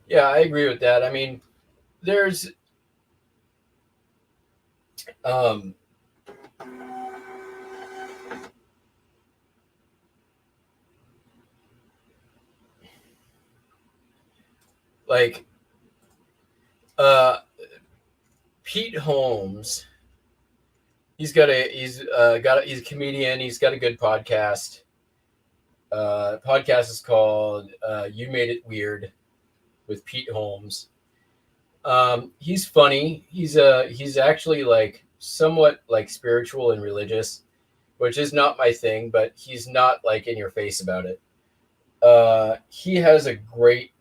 Yeah, I agree with that. I mean, there's like Pete Holmes. He's a comedian. He's got a good podcast. Podcast is called You Made It Weird with Pete Holmes. He's funny. He's actually like somewhat like spiritual and religious, which is not my thing, but he's not like in your face about it. He has a great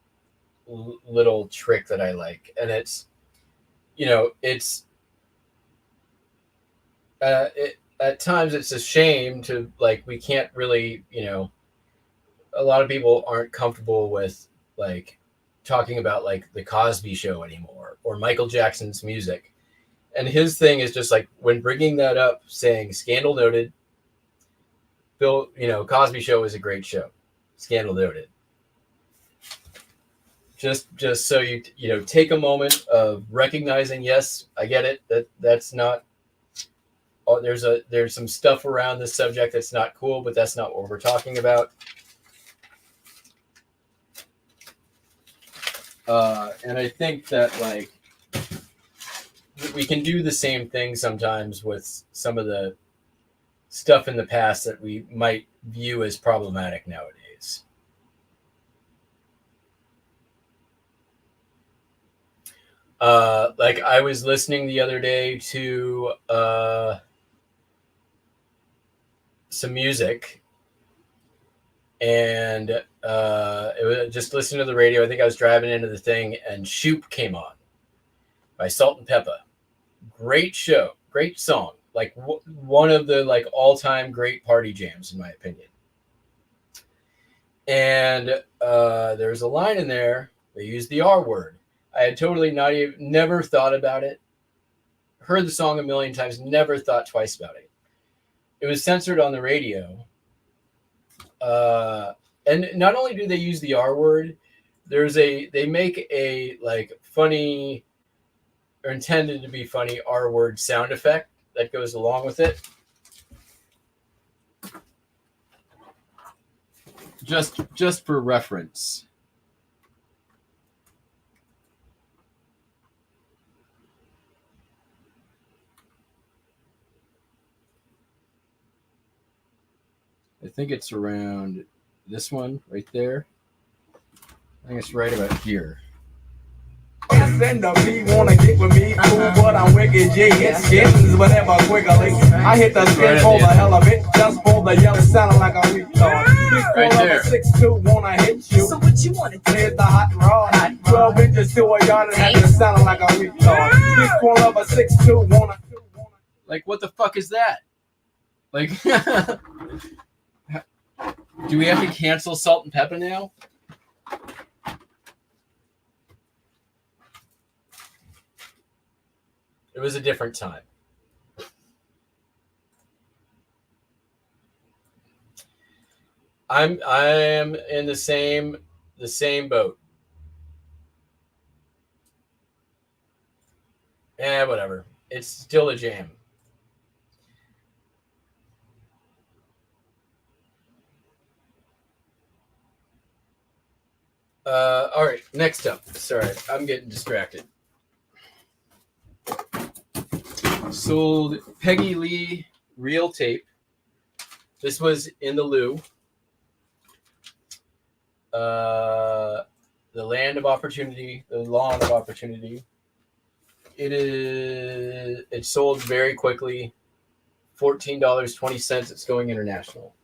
little trick that I like, and it's, you know, it's at times it's a shame to like, we can't really, you know, a lot of people aren't comfortable with like talking about like the Cosby Show anymore or Michael Jackson's music. And his thing is just like, when bringing that up, saying scandal noted, Bill, you know, Cosby Show is a great show. Scandal noted. Just so you know, take a moment of recognizing, yes, I get it. That's not, oh, there's some stuff around this subject that's not cool, but that's not what we're talking about. And I think that like we can do the same thing sometimes with some of the stuff in the past that we might view as problematic nowadays. Like I was listening the other day to some music, and it was just listening to the radio. I think I was driving into the thing, and Shoop came on by Salt and Peppa. Great show, great song, like one of the like all-time great party jams in my opinion. And there's a line in there, they use the R word. I had totally never thought about it. Heard the song a million times, never thought twice about it. It was censored on the radio. And not only do they use the R word, they make a like funny or intended to be funny R word sound effect that goes along with it. Just for reference. I think it's around this one right there. I think it's right about here. Send a me, wanna get with me, cool, but I'm wicked G. It's skins, whatever quickly. I hit the skin for the hell of it, just for the yellow sounding like a retard. Right there. 6'2", wanna hit you. So what you wanna do? Hit the hot rod. 12 inches to a yard and have to sound like a retard. This one of a 6'2", wanna. Like, what the fuck is that? Like, do we have to cancel Salt and Peppa now? It was a different time. I am in the same boat. Whatever. It's still a jam. All right, next up. Sorry, I'm getting distracted. Sold Peggy Lee reel tape. This was in the loo. the land of opportunity, the lawn of opportunity. It sold very quickly. $14.20. It's going international.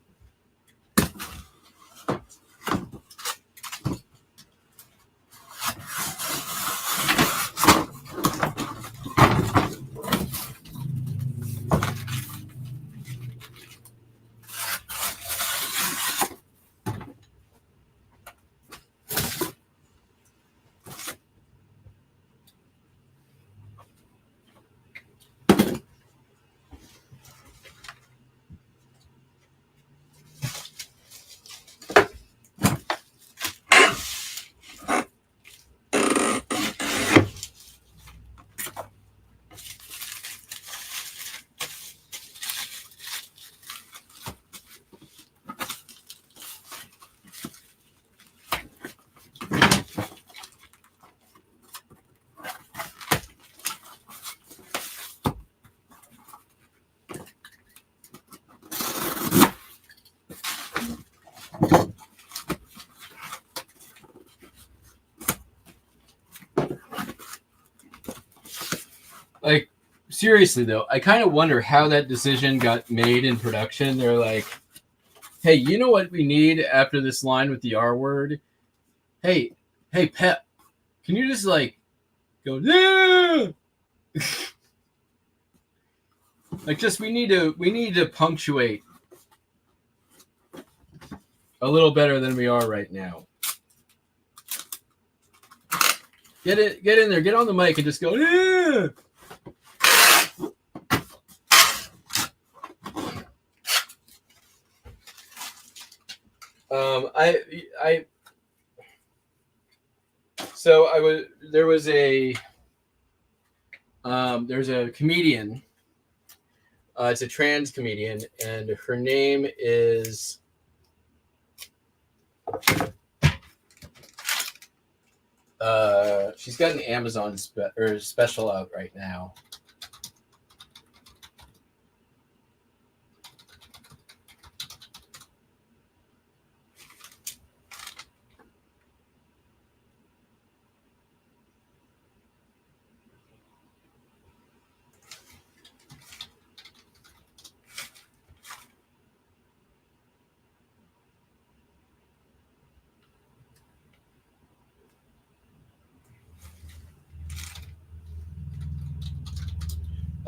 Like, seriously though, I kind of wonder how that decision got made in production. They're like, hey, you know what we need after this line with the R word? Hey, Pep, can you just like go, yeah! Like, just we need to punctuate a little better than we are right now. Get in there, get on the mic and just go, yeah! There's a comedian. It's a trans comedian, and her name is she's got an Amazon special out right now.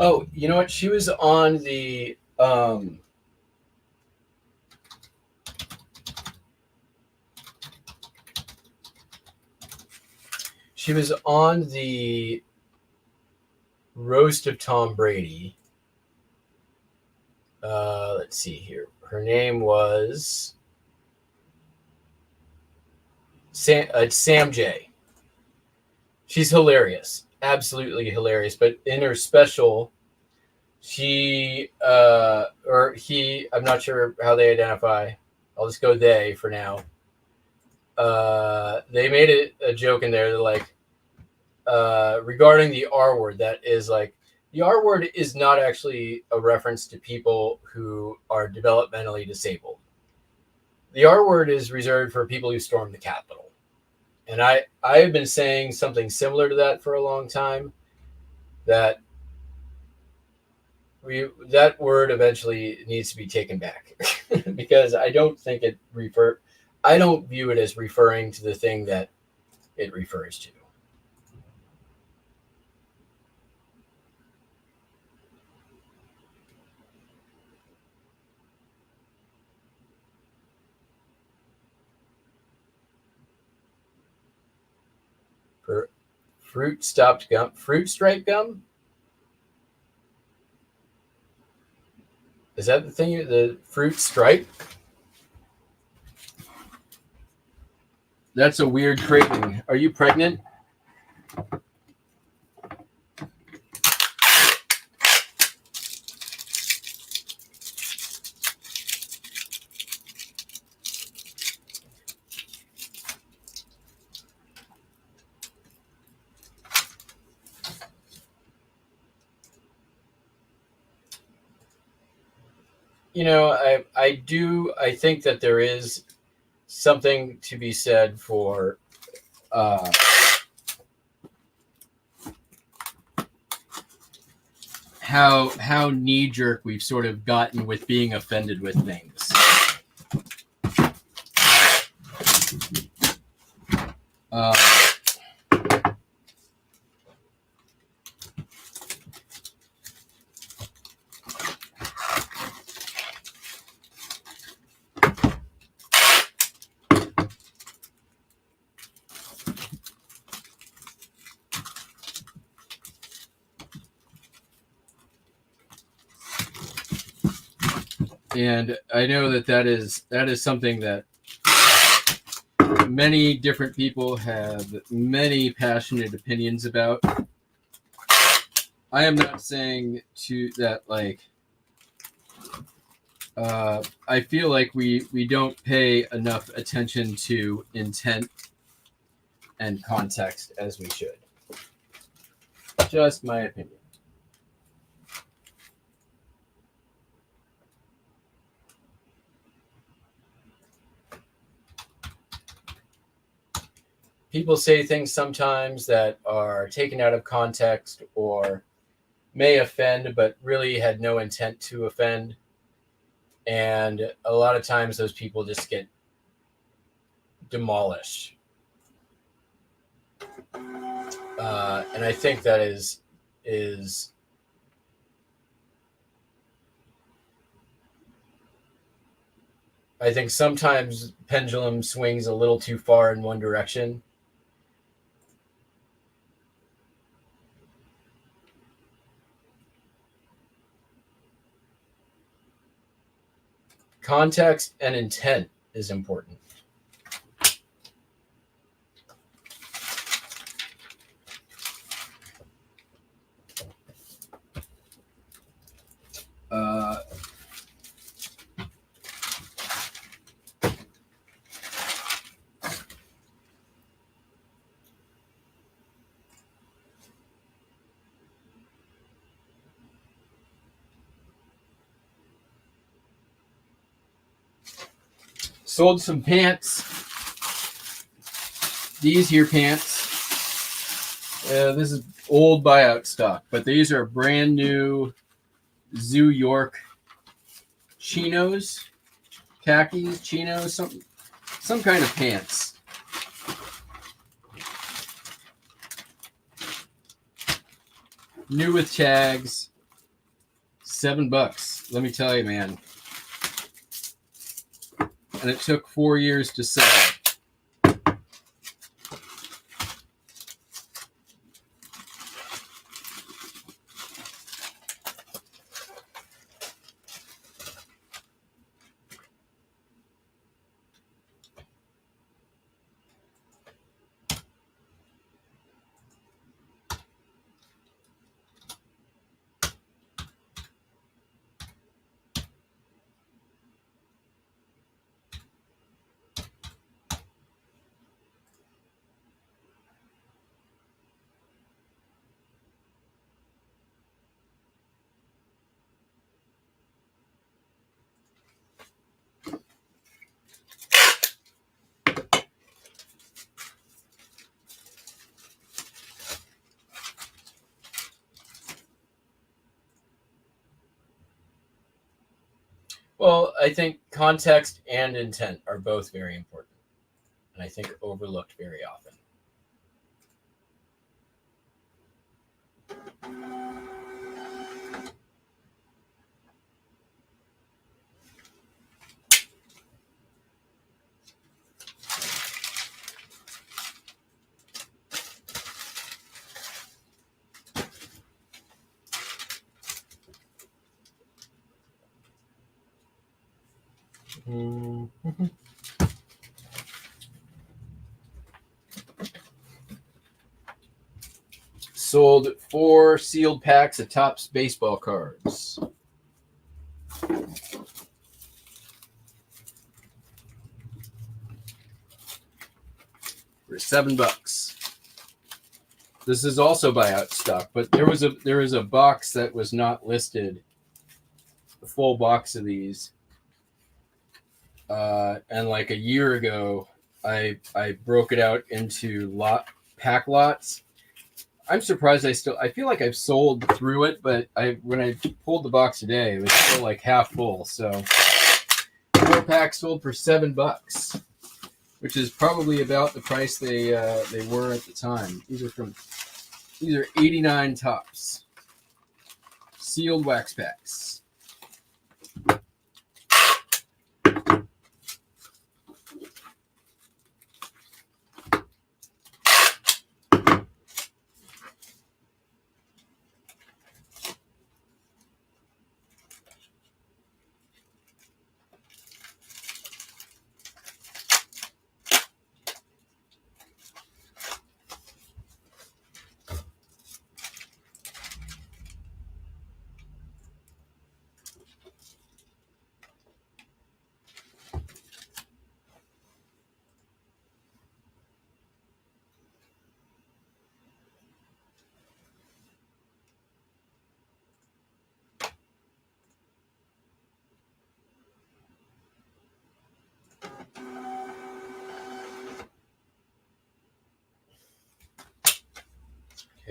Oh, you know what? She was on the roast of Tom Brady. Let's see here. Her name was Sam J. She's hilarious, absolutely hilarious. But in her special, she or he, I'm not sure how they identify. I'll just go they for now. They made a joke in there that like regarding the R word, that is like the R word is not actually a reference to people who are developmentally disabled. The R word is reserved for people who stormed the Capitol. And I have been saying something similar to that for a long time, that that word eventually needs to be taken back because I don't think I don't view it as referring to the thing that it refers to. For fruit stripe gum. Is that the thing? The fruit stripe? That's a weird craving. Are you pregnant? You know, I think that there is something to be said for how knee-jerk we've sort of gotten with being offended with things. And I know that is something that many different people have many passionate opinions about. I am not saying that I feel like we don't pay enough attention to intent and context as we should. Just my opinion. People say things sometimes that are taken out of context or may offend, but really had no intent to offend. And a lot of times those people just get demolished. And I think that is I think sometimes pendulum swings a little too far in one direction. Context and intent is important. Sold some pants. These here pants. This is old buyout stock, but these are brand new Zoo York chinos, khakis, chinos, some kind of pants. New with tags. $7. Let me tell you, man. And it took 4 years to sell. Well, I think context and intent are both very important, and I think overlooked very often. Mm-hmm. Sold 4 sealed packs of Topps baseball cards. For $7. This is also buyout stock, but there was a box that was not listed. A full box of these. and like a year ago, I broke it out into pack lots. I'm surprised I feel like I've sold through it, but when I pulled the box today, it was still like half full. So 4 packs sold for $7, which is probably about the price they were at the time. These are 89 tops, sealed wax packs.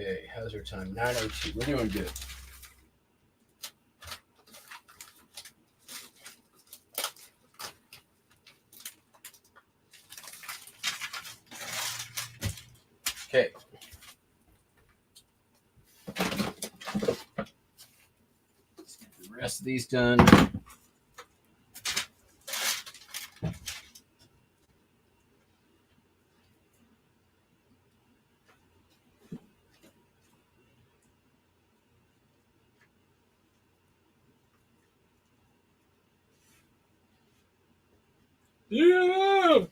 Okay, how's our time? 9:02. We're doing good. Okay. Let's get the rest of these done. Yeah.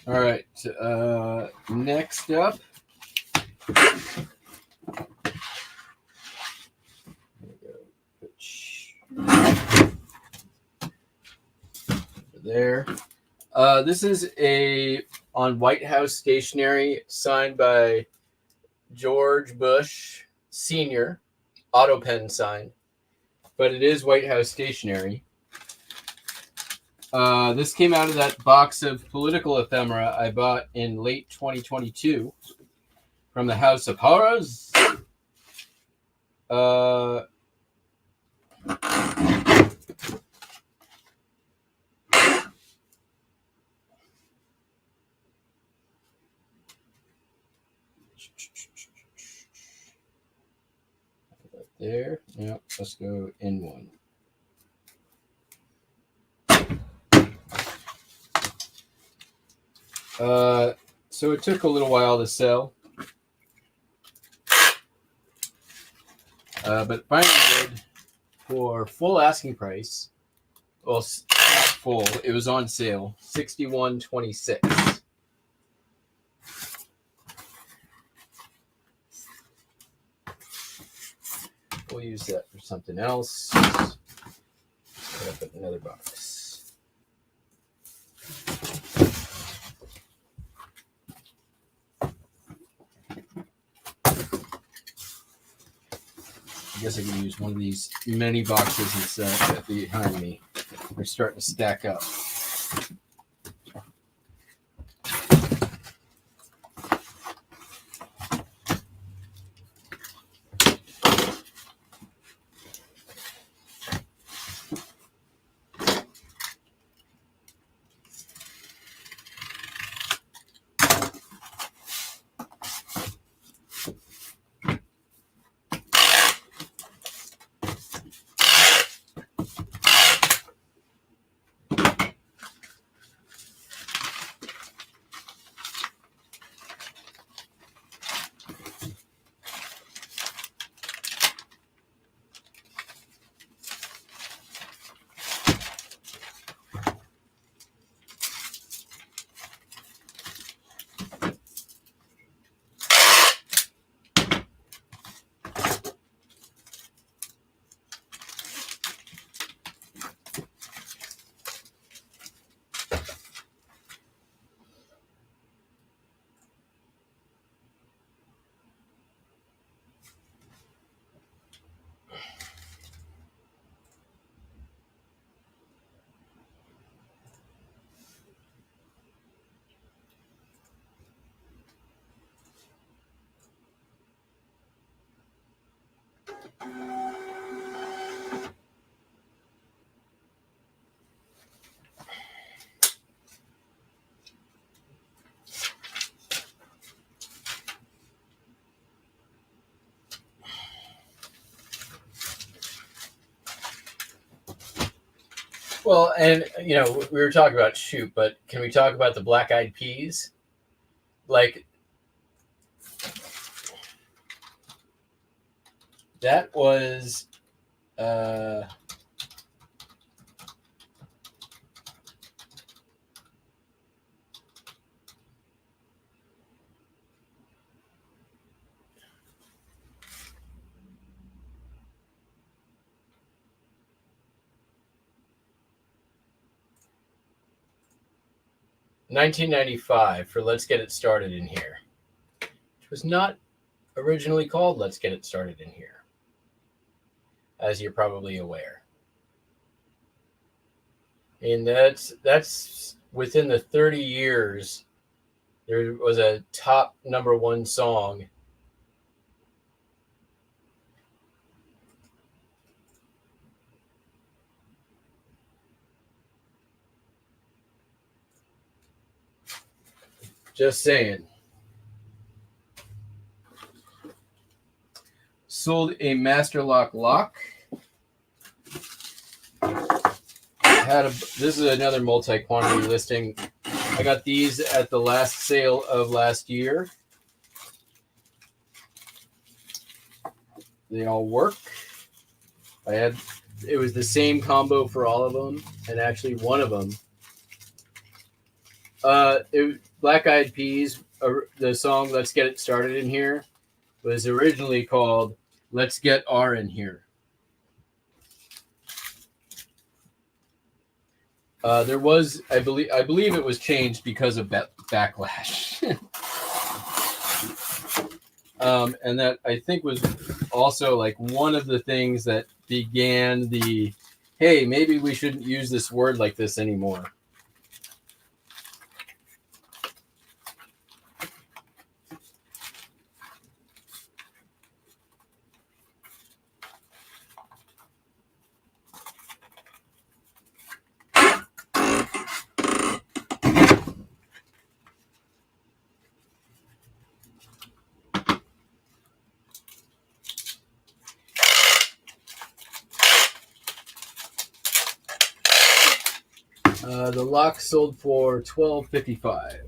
All right. Next up. There. This is on White House stationery signed by George Bush Sr. Auto pen sign, but it is White House stationery. This came out of that box of political ephemera I bought in late 2022 from the House of Horrors. There. Yep. Let's go in one. So it took a little while to sell, but finally did for full asking price. Well, full. It was on sale, $61.26. We'll use that for something else. Put up another box. I guess I can use one of these mini boxes that's behind me. They're starting to stack up. Well, and we were talking about Shoot, but can we talk about the Black Eyed Peas? Like, that was 1995 for Let's Get It Started in Here. It was not originally called Let's Get It Started in Here, as you're probably aware. And that's within the 30 years, there was a top #1 song. Just saying. Sold a Master Lock. This is another multi-quantity listing. I got these at the last sale of last year. They all work. It was the same combo for all of them, and actually one of them. Black Eyed Peas, the song Let's Get It Started in Here, was originally called Let's Get R in Here. There was, I believe it was changed because of backlash. And that, I think, was also like one of the things that began the, hey, maybe we shouldn't use this word like this anymore. The lock sold for $12.55.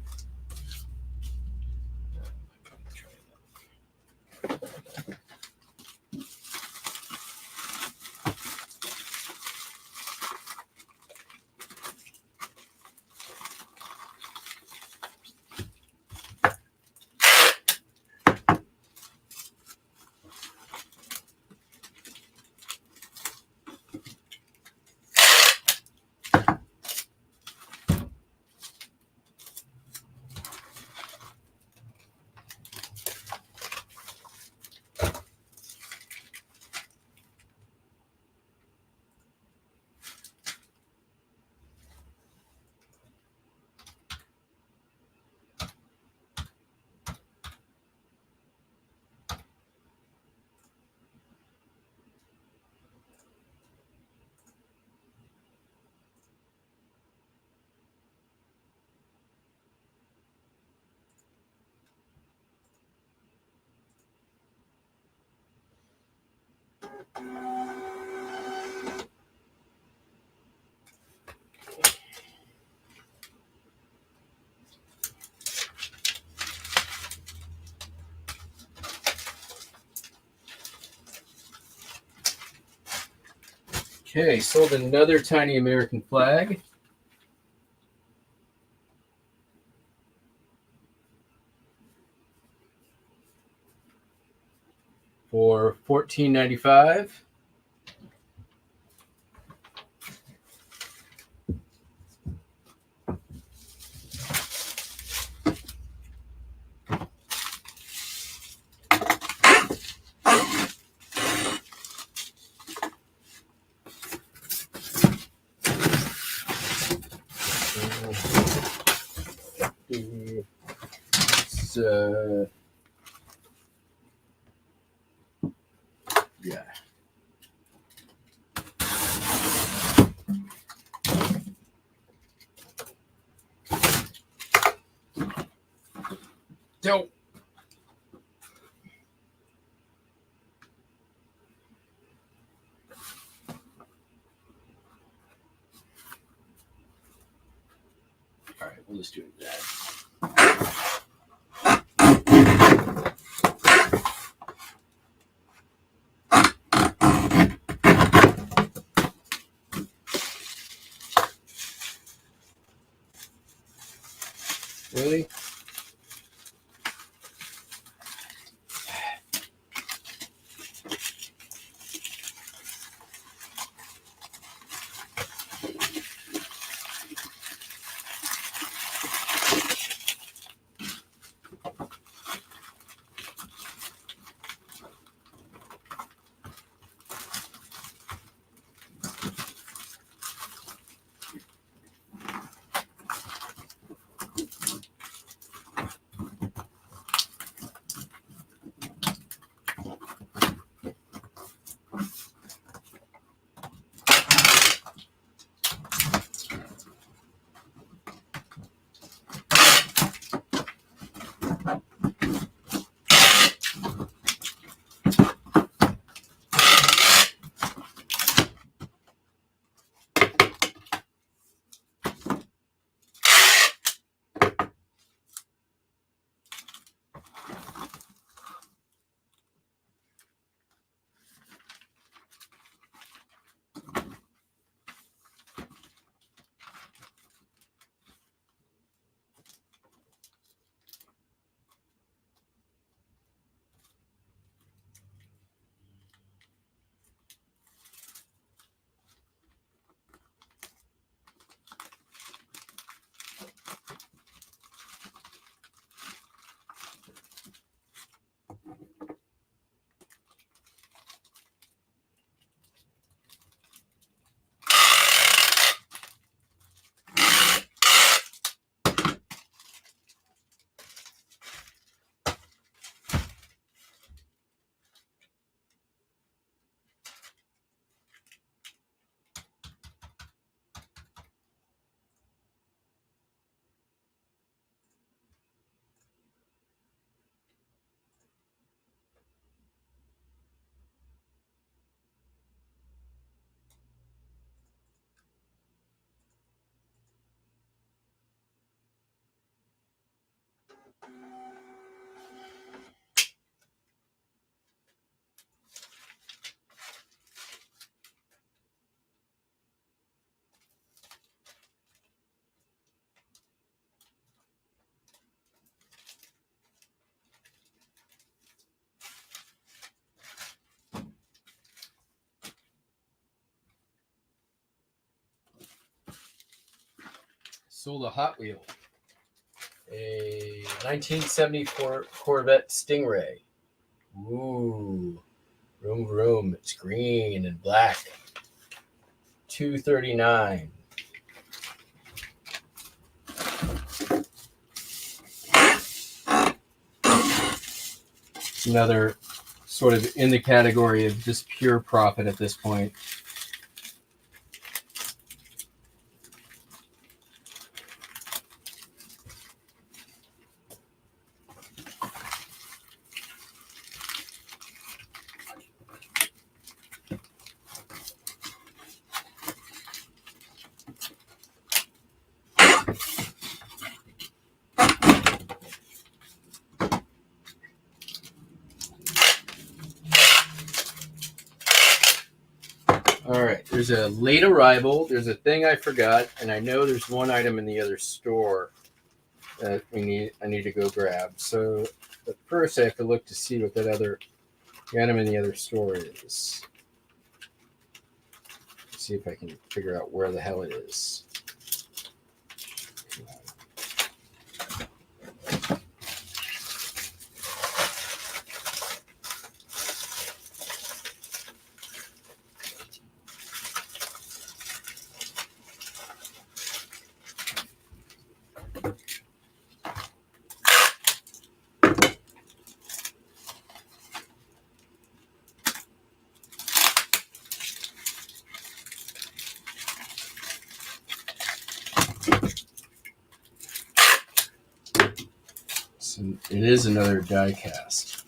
Okay, sold another tiny American flag. For $14.95. Yeah. just do that. Really? Sold a Hot Wheel. A 1974 Corvette Stingray. Ooh. Vroom vroom. It's green and black. $239. It's another sort of in the category of just pure profit at this point. All right, there's a late arrival. There's a thing I forgot, and I know there's one item in the other store that I need to go grab. So, but first I have to look to see what that other item in the other store is. See if I can figure out where the hell it is. It is another die cast.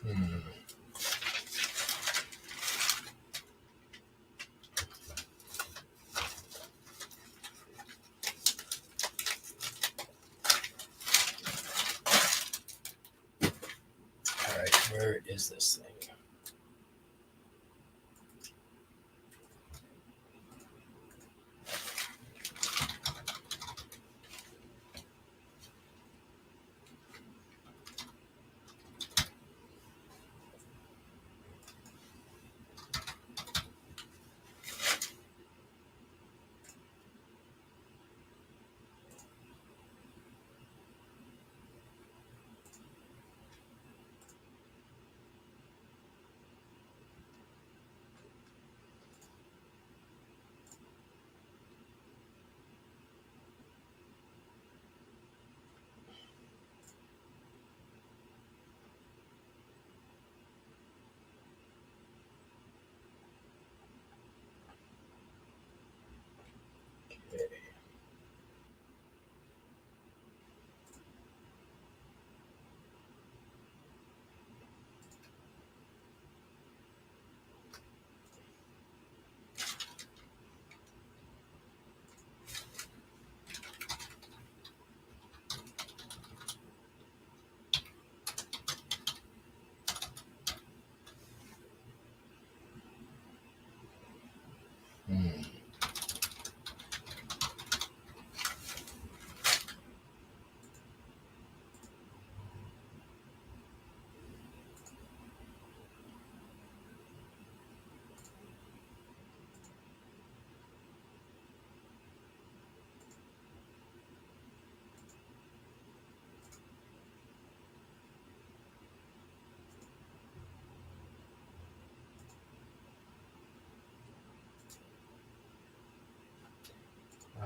All right, where is this thing?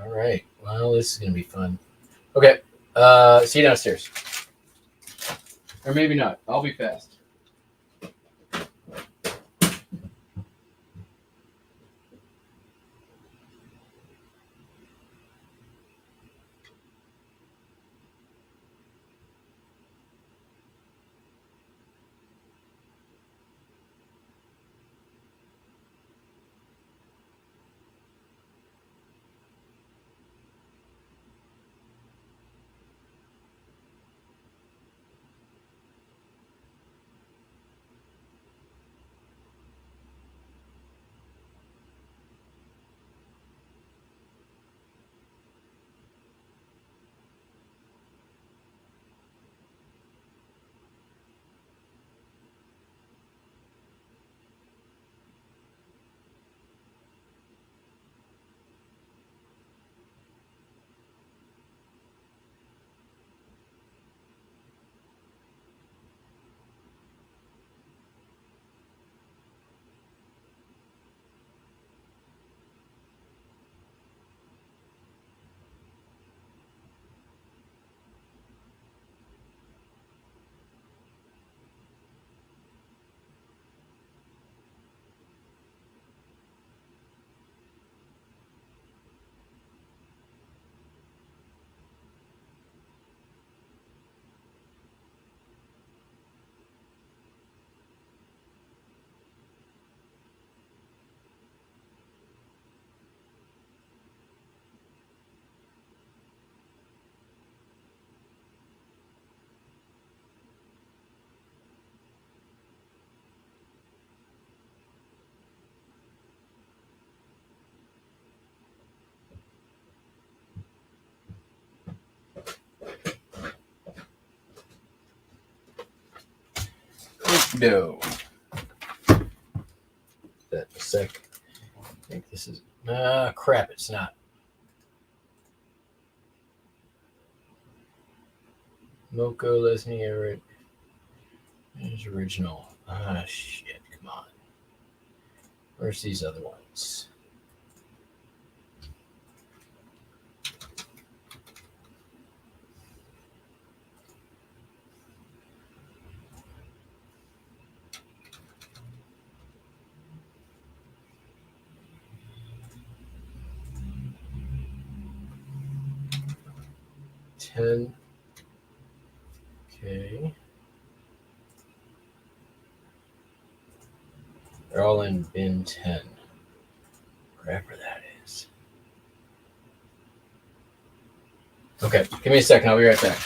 All right. Well, this is gonna be fun. Okay. See you downstairs. Or maybe not. I'll be fast. No. That a sec. I think this is crap. It's not. Moco, Lesney, Everett. There's original. Ah, shit. Come on. Where's these other ones? $10. Okay. They're all in bin 10. Wherever that is. Okay, give me a second. I'll be right back.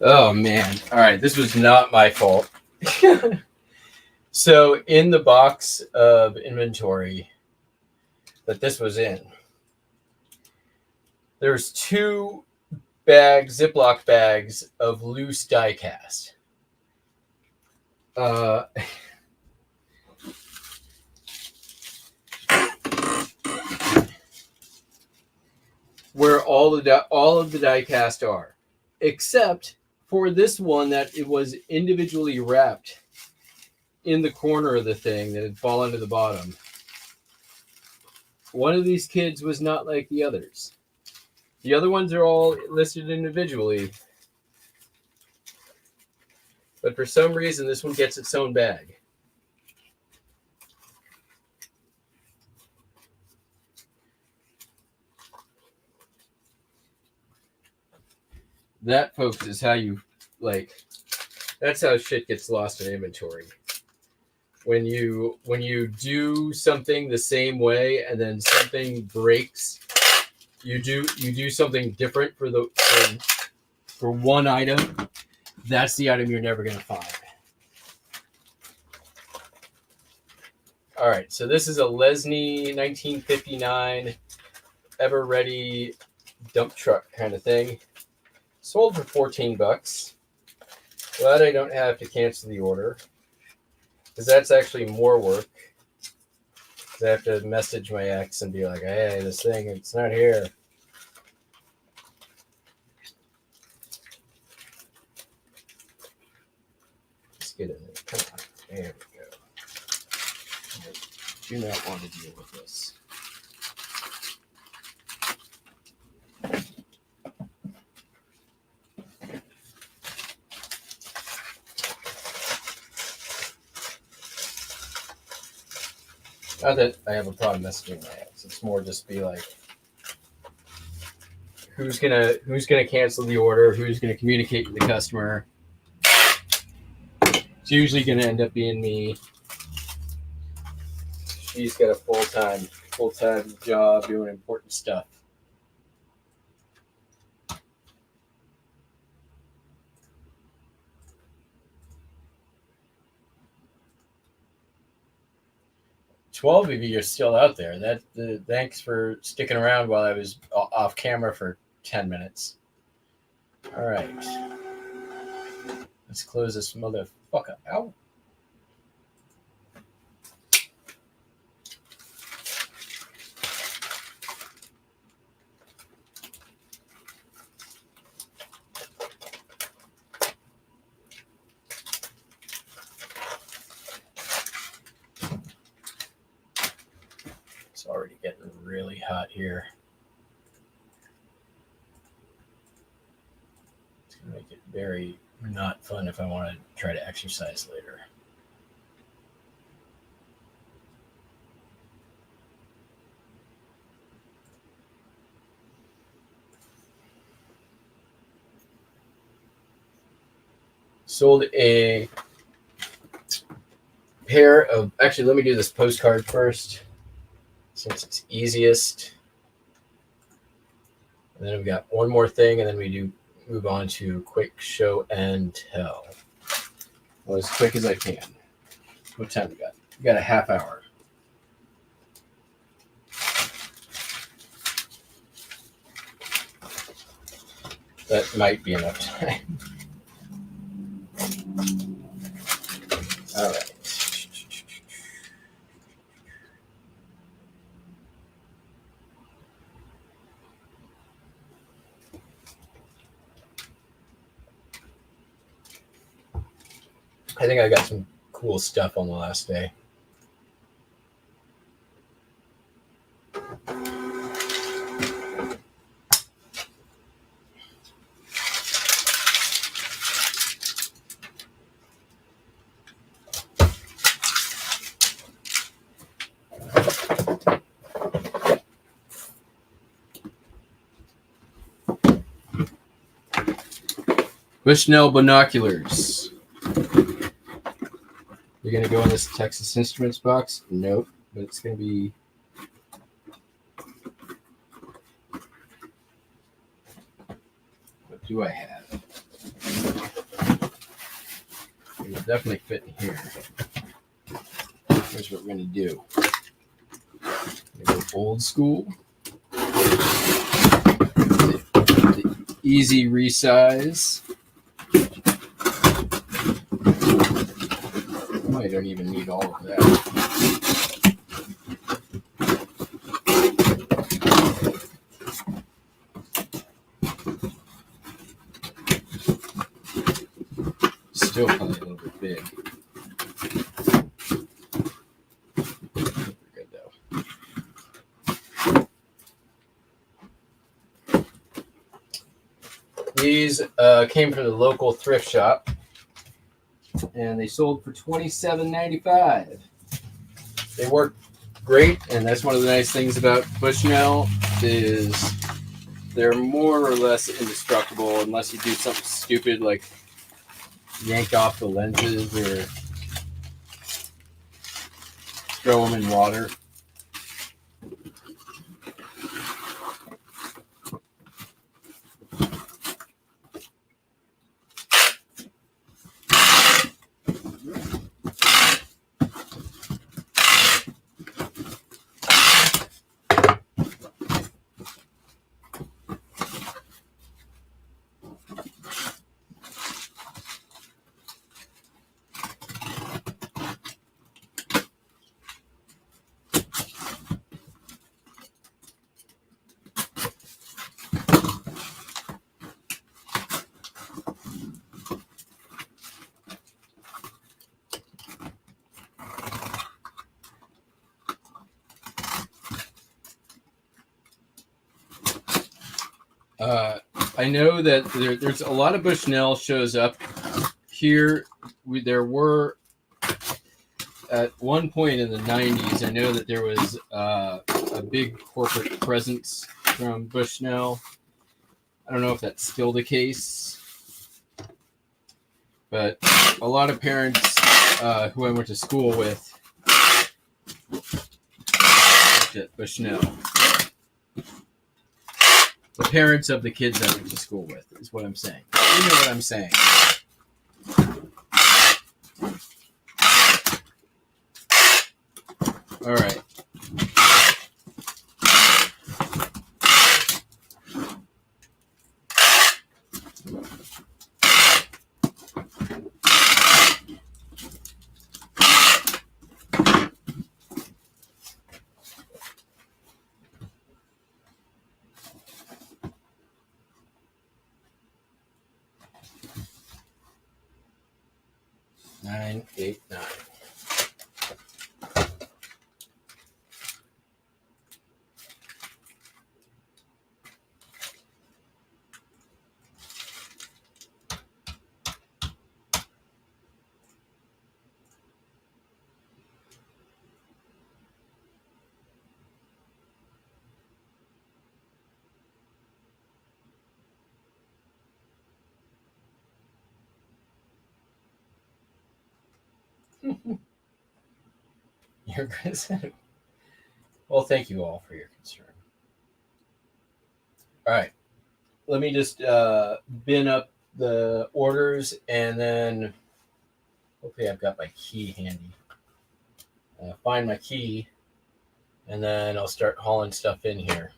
Oh man. All right, this was not my fault. So in the box of inventory that this was in, there's 2 bags, Ziploc bags of loose die cast. Where all of the die cast are, except for this one that it was individually wrapped in the corner of the thing that had fallen to the bottom. One of these kids was not like the others. The other ones are all listed individually, but for some reason this one gets its own bag. That, folks, is how you, like, that's how shit gets lost in inventory. When you do something the same way and then something breaks, you do something different for one item. That's the item you're never gonna find. All right, so this is a Lesney 1959 ever ready dump truck kind of thing. Sold for $14. Glad I don't have to cancel the order, because that's actually more work. Because I have to message my ex and be like, hey, this thing, it's not here. Let's get in there. Come on. There we go. I do not want to deal with this. Not that I have a problem messaging my ex. It's more just be like, who's gonna cancel the order? Who's gonna communicate with the customer? It's usually gonna end up being me. She's got a full-time job doing important stuff. $12 of you are still out there. Thanks for sticking around while I was off camera for 10 minutes. All right. Let's close this motherfucker out. It's already getting really hot here. It's going to make it very not fun if I want to try to exercise later. Sold a pair of, actually, let me do this postcard first, since it's easiest. And then we've got one more thing, and then we do move on to quick show and tell. Well, as quick as I can. What time we got? We got a half hour. That might be enough time. All right. I think I got some cool stuff on the last day. Bushnell binoculars. You're going to go in this Texas Instruments box? Nope. But it's going to be... What do I have? definitely fit in here. Here's what we're gonna do. Go old school. The easy resize. Oh, I don't even need all of that. Still probably a little bit big. We're good though. These came from the local thrift shop, and they sold for $27.95. They work great, and that's one of the nice things about Bushnell is they're more or less indestructible unless you do something stupid like yank off the lenses or throw them in water. I know that there's a lot of Bushnell shows up here. There were at one point in the 90s, I know that there was a big corporate presence from Bushnell. I don't know if that's still the case, but a lot of parents who I went to school with worked at Bushnell. The parents of the kids I went to school with is what I'm saying. You know what I'm saying. All right. Nine, 8, 9. You're good. Well, thank you all for your concern. All right. Let me just bin up the orders, and then hopefully I've got my key handy. Find my key, and then I'll start hauling stuff in here.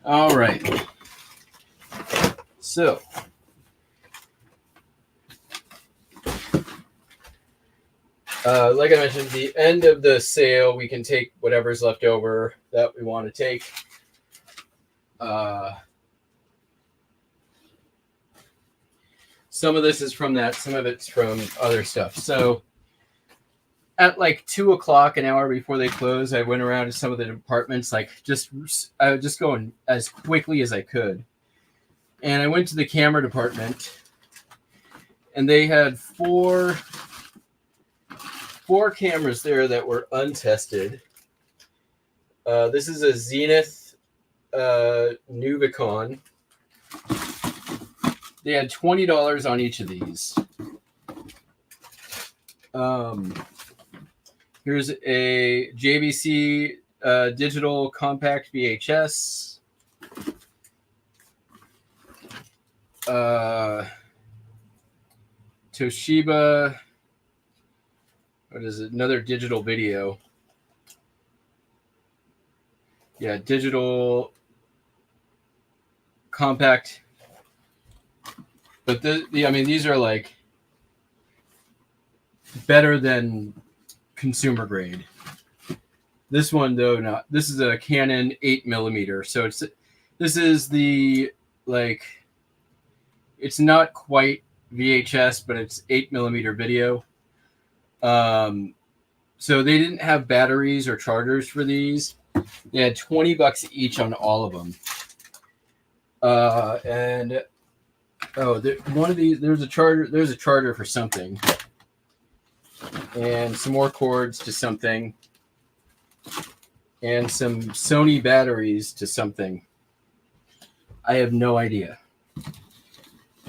All right. So, like I mentioned, the end of the sale, we can take whatever's left over that we want to take. Some of this is from that, some of it's from other stuff. So at like 2 o'clock, an hour before they close, I went around to some of the departments, I was just going as quickly as I could. And I went to the camera department, and they had four cameras there that were untested. This is a Zenith Nuvicon. They had $20 on each of these. Here's a JVC digital compact VHS. Toshiba. What is it? Another digital video. Yeah, digital compact. But I mean, these are like better than consumer grade. This one though, not. This is a Canon 8mm. So this is the like. It's not quite VHS, but it's 8mm video. So they didn't have batteries or chargers for these. They had $20 each on all of them. And one of these, there's a charger for something, and some more cords to something, and some Sony batteries to something. I have no idea.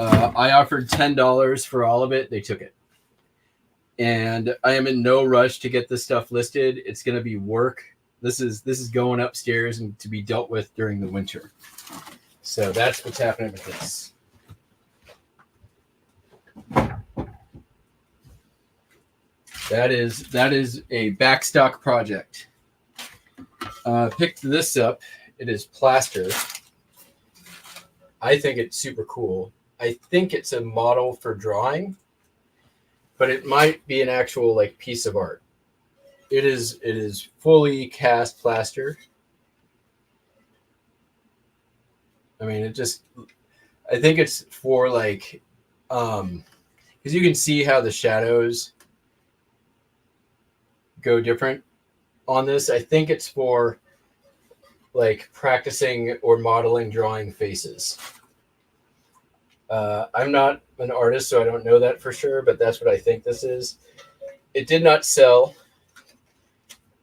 I offered $10 for all of it. They took it. And I am in no rush to get this stuff listed. It's going to be work. This is going upstairs and to be dealt with during the winter. So that's what's happening with this. That is a backstock project. Picked this up. It is plaster. I think it's super cool. I think it's a model for drawing, but it might be an actual like piece of art. It is fully cast plaster. I mean, I think it's for like, because you can see how the shadows go different on this. I think it's for like practicing or modeling drawing faces. I'm not an artist, so I don't know that for sure, but that's what I think this is. It did not sell.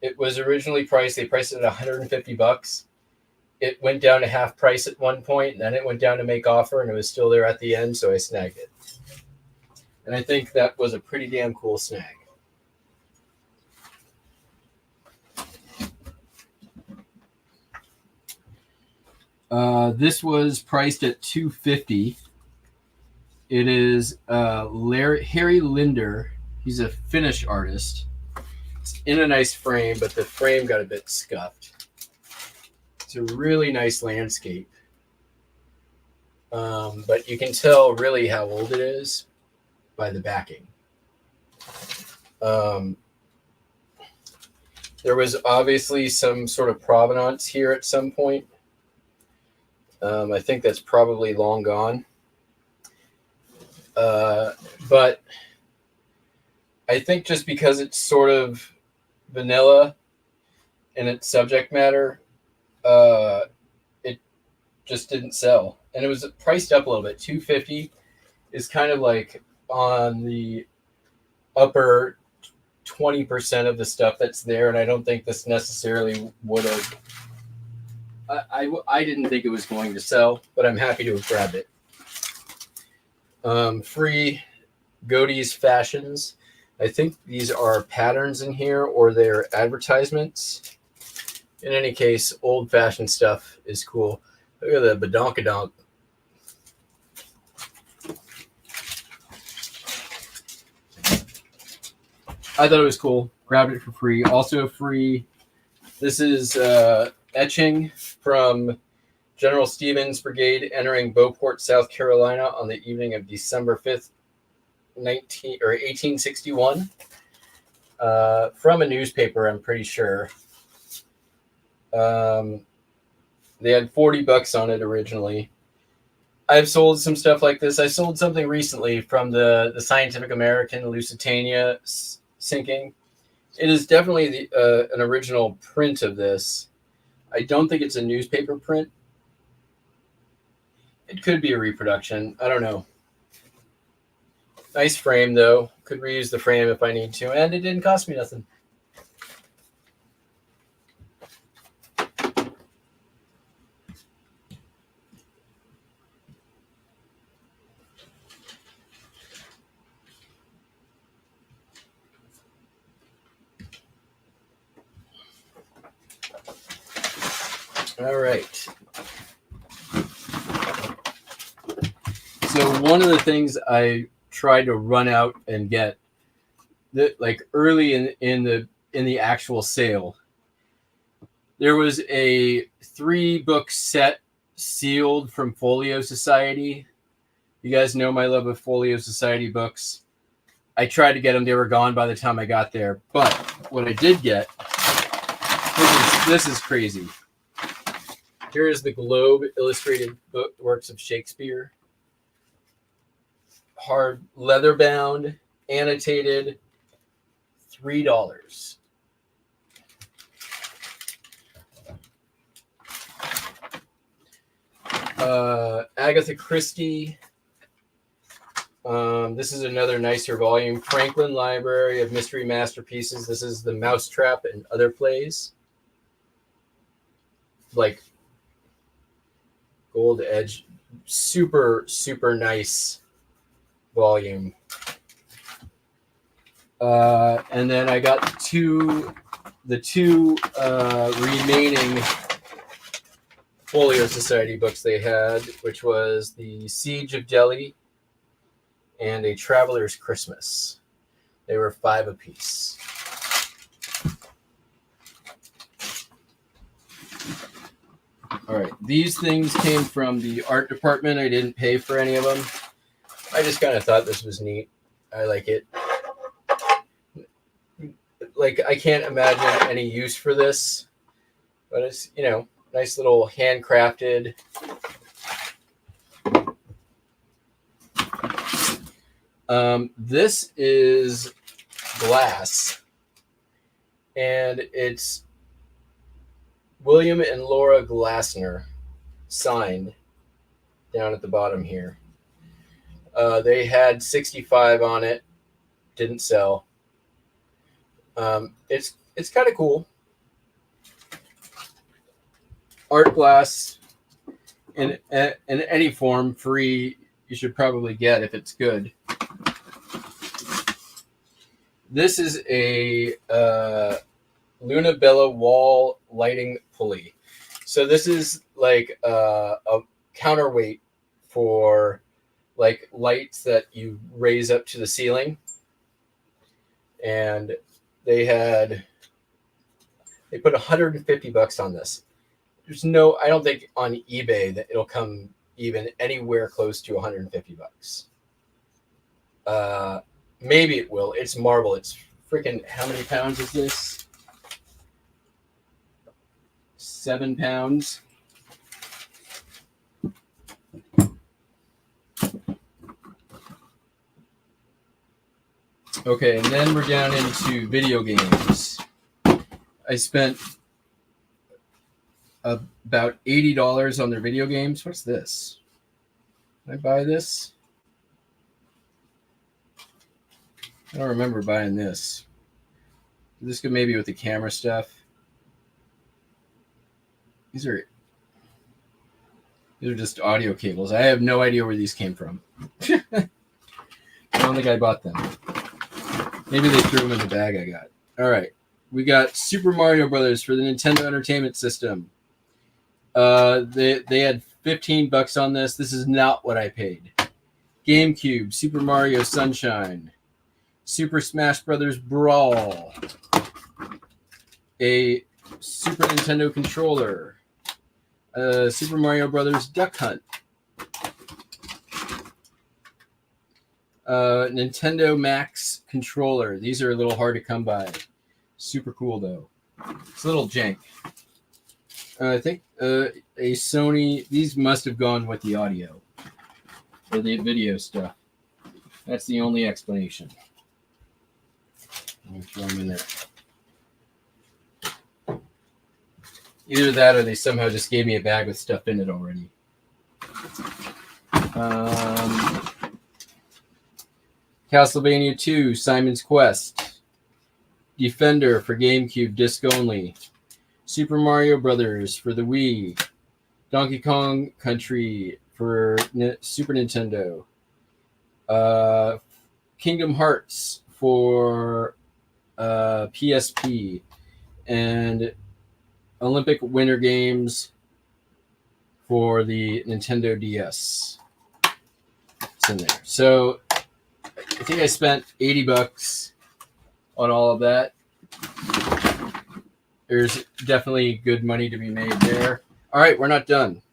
It was originally priced. They priced it at $150. It went down to half price at one point, and then it went down to make offer, and it was still there at the end, so I snagged it. And I think that was a pretty damn cool snag. This was priced at $250. It is Harry Linder. He's a Finnish artist. It's in a nice frame, but the frame got a bit scuffed. It's a really nice landscape. But you can tell really how old it is by the backing. There was obviously some sort of provenance here at some point. I think that's probably long gone. But I think just because it's sort of vanilla in its subject matter, it just didn't sell. And it was priced up a little bit. $250 is kind of like on the upper 20% of the stuff that's there. And I don't think this necessarily would have. I didn't think it was going to sell, but I'm happy to have grabbed it. Free Godey's Fashions. I think these are patterns in here or they're advertisements. In any case, old-fashioned stuff is cool. Look at the badonkadonk. I thought it was cool. Grabbed it for free. Also free. This is etching from General Stevens Brigade entering Beauport, South Carolina on the evening of December 5th, 1861. From a newspaper, I'm pretty sure. They had $40 on it originally. I've sold some stuff like this. I sold something recently from the Scientific American Lusitania sinking. It is definitely an original print of this. I don't think it's a newspaper print. It could be a reproduction. I don't know. Nice frame, though. Could reuse the frame if I need to. And it didn't cost me nothing. All right. So one of the things I tried to run out and get, like early in the actual sale, there was a 3-book set sealed from Folio Society. You guys know my love of Folio Society books. I tried to get them; they were gone by the time I got there. But what I did get, this is crazy. Here is the Globe Illustrated Works of Shakespeare. Hard leather bound, annotated, $3. Agatha Christie. This is another nicer volume. Franklin Library of Mystery Masterpieces. This is The Mousetrap and Other Plays. Like gold edge, super, super nice volume. And then I got the two remaining Folio Society books they had, which was The Siege of Delhi and A Traveler's Christmas. They were $5 apiece. All right, these things came from the art department. I didn't pay for any of them. I just kind of thought this was neat. I like it. Like, I can't imagine any use for this, but it's, you know, nice little handcrafted. This is glass, and it's William and Laura Glassner, signed down at the bottom here. They had 65 on it, didn't sell. It's kind of cool. Art glass in any form, free, you should probably get if it's good. This is a Luna Bella wall lighting pulley. So this is like a counterweight for like lights that you raise up to the ceiling. And they put $150 on this. There's no, I don't think on eBay that it'll come even anywhere close to $150. Maybe it will. It's marble. It's freaking, how many pounds is this? 7 pounds. Okay, and then we're down into video games. I spent about $80 on their video games. What's this? Did I buy this? I don't remember buying this. This could maybe with the camera stuff. These are just audio cables. I have no idea where these came from. I don't think I bought them. Maybe they threw them in the bag I got. All right. We got Super Mario Brothers for the Nintendo Entertainment System. They had $15 on this. This is not what I paid. GameCube, Super Mario Sunshine, Super Smash Brothers Brawl, a Super Nintendo controller, Super Mario Brothers Duck Hunt. Nintendo Max controller. These are a little hard to come by. Super cool though. It's a little jank. I think a Sony. These must have gone with the audio or the video stuff. That's the only explanation. I'll throw them in there. Either that or they somehow just gave me a bag with stuff in it already. Castlevania 2, Simon's Quest. Defender for GameCube, disc only. Super Mario Brothers for the Wii. Donkey Kong Country for Super Nintendo. Kingdom Hearts for PSP. And Olympic Winter Games for the Nintendo DS. It's in there. So I think I spent $80 on all of that. There's definitely good money to be made there. All right, we're not done.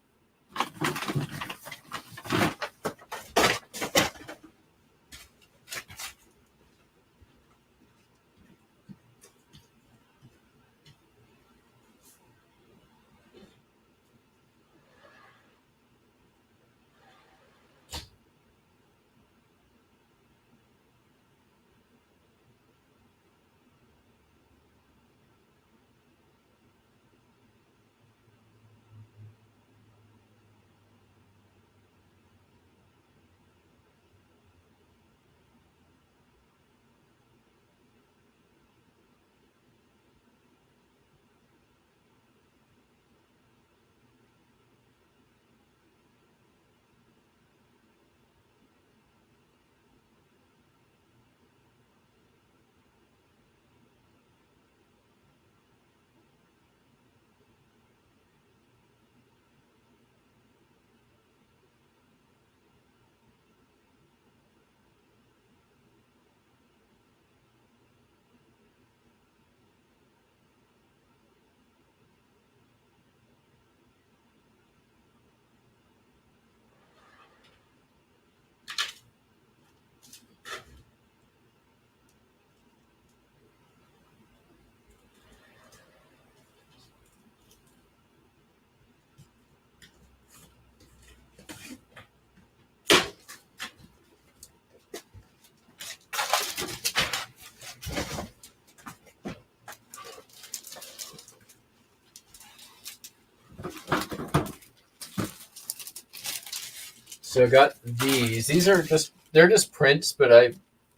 So I got these. These are they're just prints, but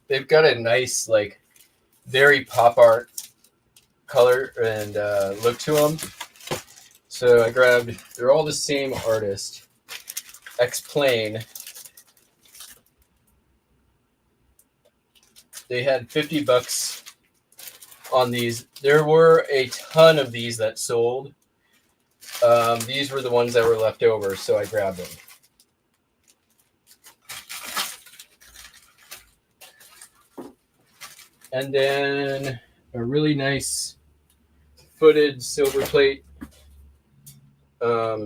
they've got a nice, like, very pop art color and look to them. So I grabbed, they're all the same artist, X-Plane. They had $50 on these. There were a ton of these that sold. These were the ones that were left over, so I grabbed them. And then a really nice footed silver plate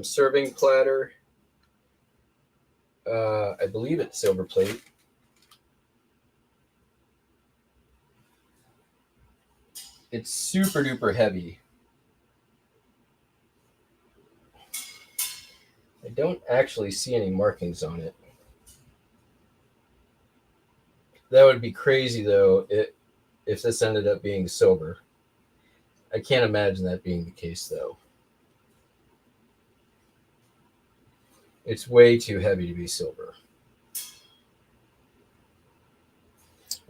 serving platter. I believe it's silver plate. It's super duper heavy. I don't actually see any markings on it. That would be crazy though if this ended up being silver. I can't imagine that being the case though. It's way too heavy to be silver.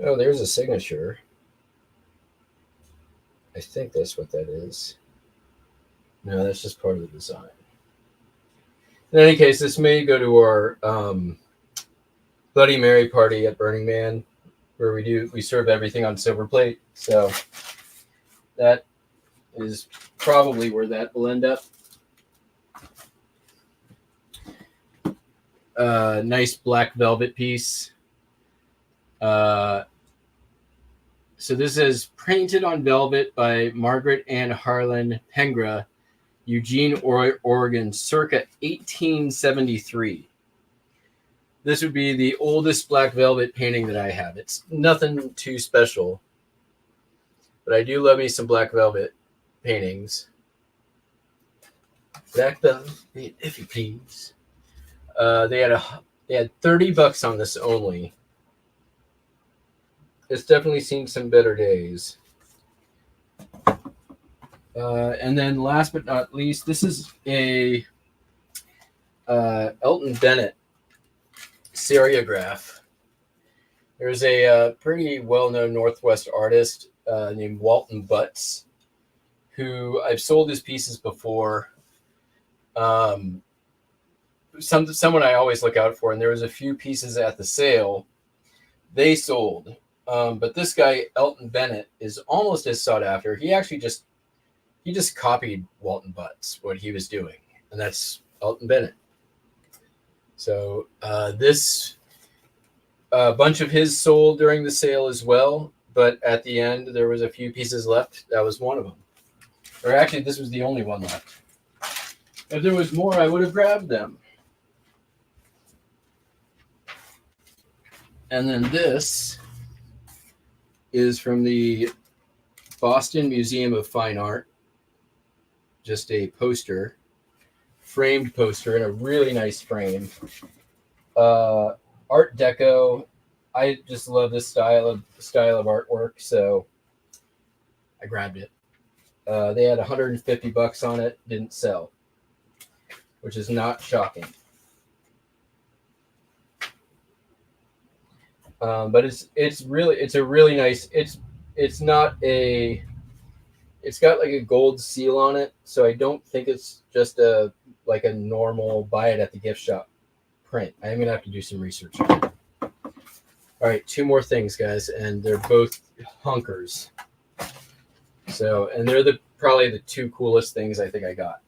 Oh, there's a signature. I think that's what that is. No, that's just part of the design. In any case, this may go to our Bloody Mary party at Burning Man, where we serve everything on silver plate. So that is probably where that will end up. Nice black velvet piece. So this is painted on velvet by Margaret Ann Harlan Pengra, Eugene, Oregon, circa 1873. This would be the oldest black velvet painting that I have. It's nothing too special, but I do love me some black velvet paintings. Black velvet, if you please. They had $30 on this only. It's definitely seen some better days. And then last but not least, this is a Elton Bennett seriograph. There's a pretty well-known Northwest artist named Walton Butts, who I've sold his pieces before. Someone I always look out for, and there was a few pieces at the sale they sold. But this guy, Elton Bennett, is almost as sought after. He actually just copied Walton Butts, what he was doing, and that's Elton Bennett. So this bunch of his sold during the sale as well, but at the end there was a few pieces left. That was one of them. Or actually, this was the only one left. If there was more, I would have grabbed them. And then this is from the Boston Museum of Fine Art. Just a poster, framed poster in a really nice frame. Art Deco. I just love this style of artwork, so I grabbed it. They had $150 on it, didn't sell, which is not shocking. But it's a really nice. It's got like a gold seal on it, so I don't think it's just a normal buy it at the gift shop print. I'm gonna have to do some research on it. All right, two more things, guys, and they're both hunkers. So, and they're probably the two coolest things I think I got.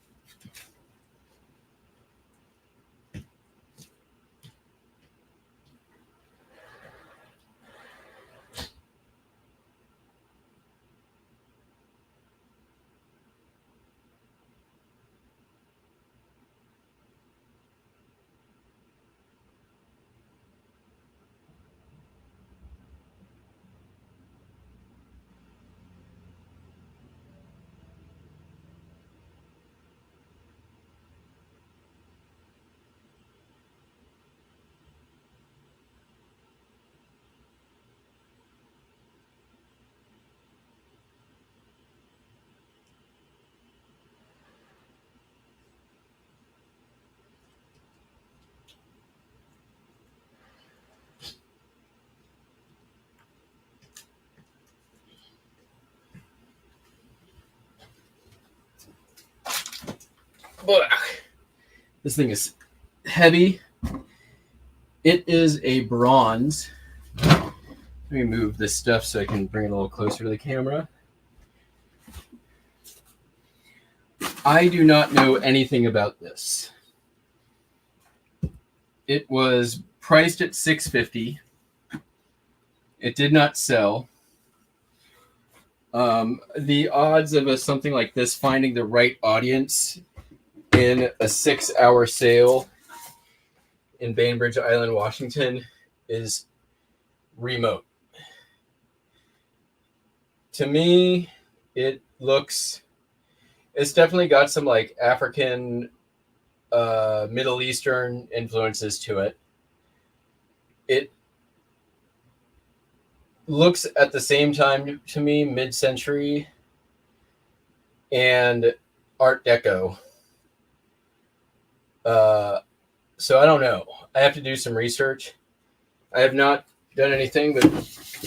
This thing is heavy. It is a bronze. Let me move this stuff so I can bring it a little closer to the camera. I do not know anything about this. It was priced at $650. It did not sell. The odds of something like this finding the right audience in a 6-hour sale in Bainbridge Island, Washington is remote. To me, it's definitely got some like African, Middle Eastern influences to it. It looks at the same time to me mid-century and Art Deco. So I don't know. I have to do some research. I have not done anything, but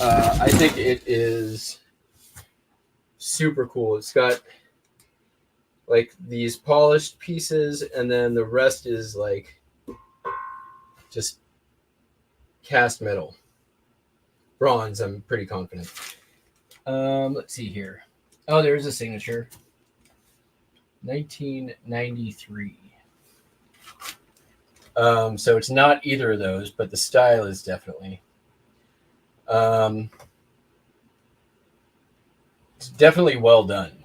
I think it is super cool. It's got like these polished pieces, and then the rest is like just cast metal. Bronze, I'm pretty confident. Let's see here. Oh, there's a signature. 1993. So it's not either of those, but the style is definitely. It's definitely well done.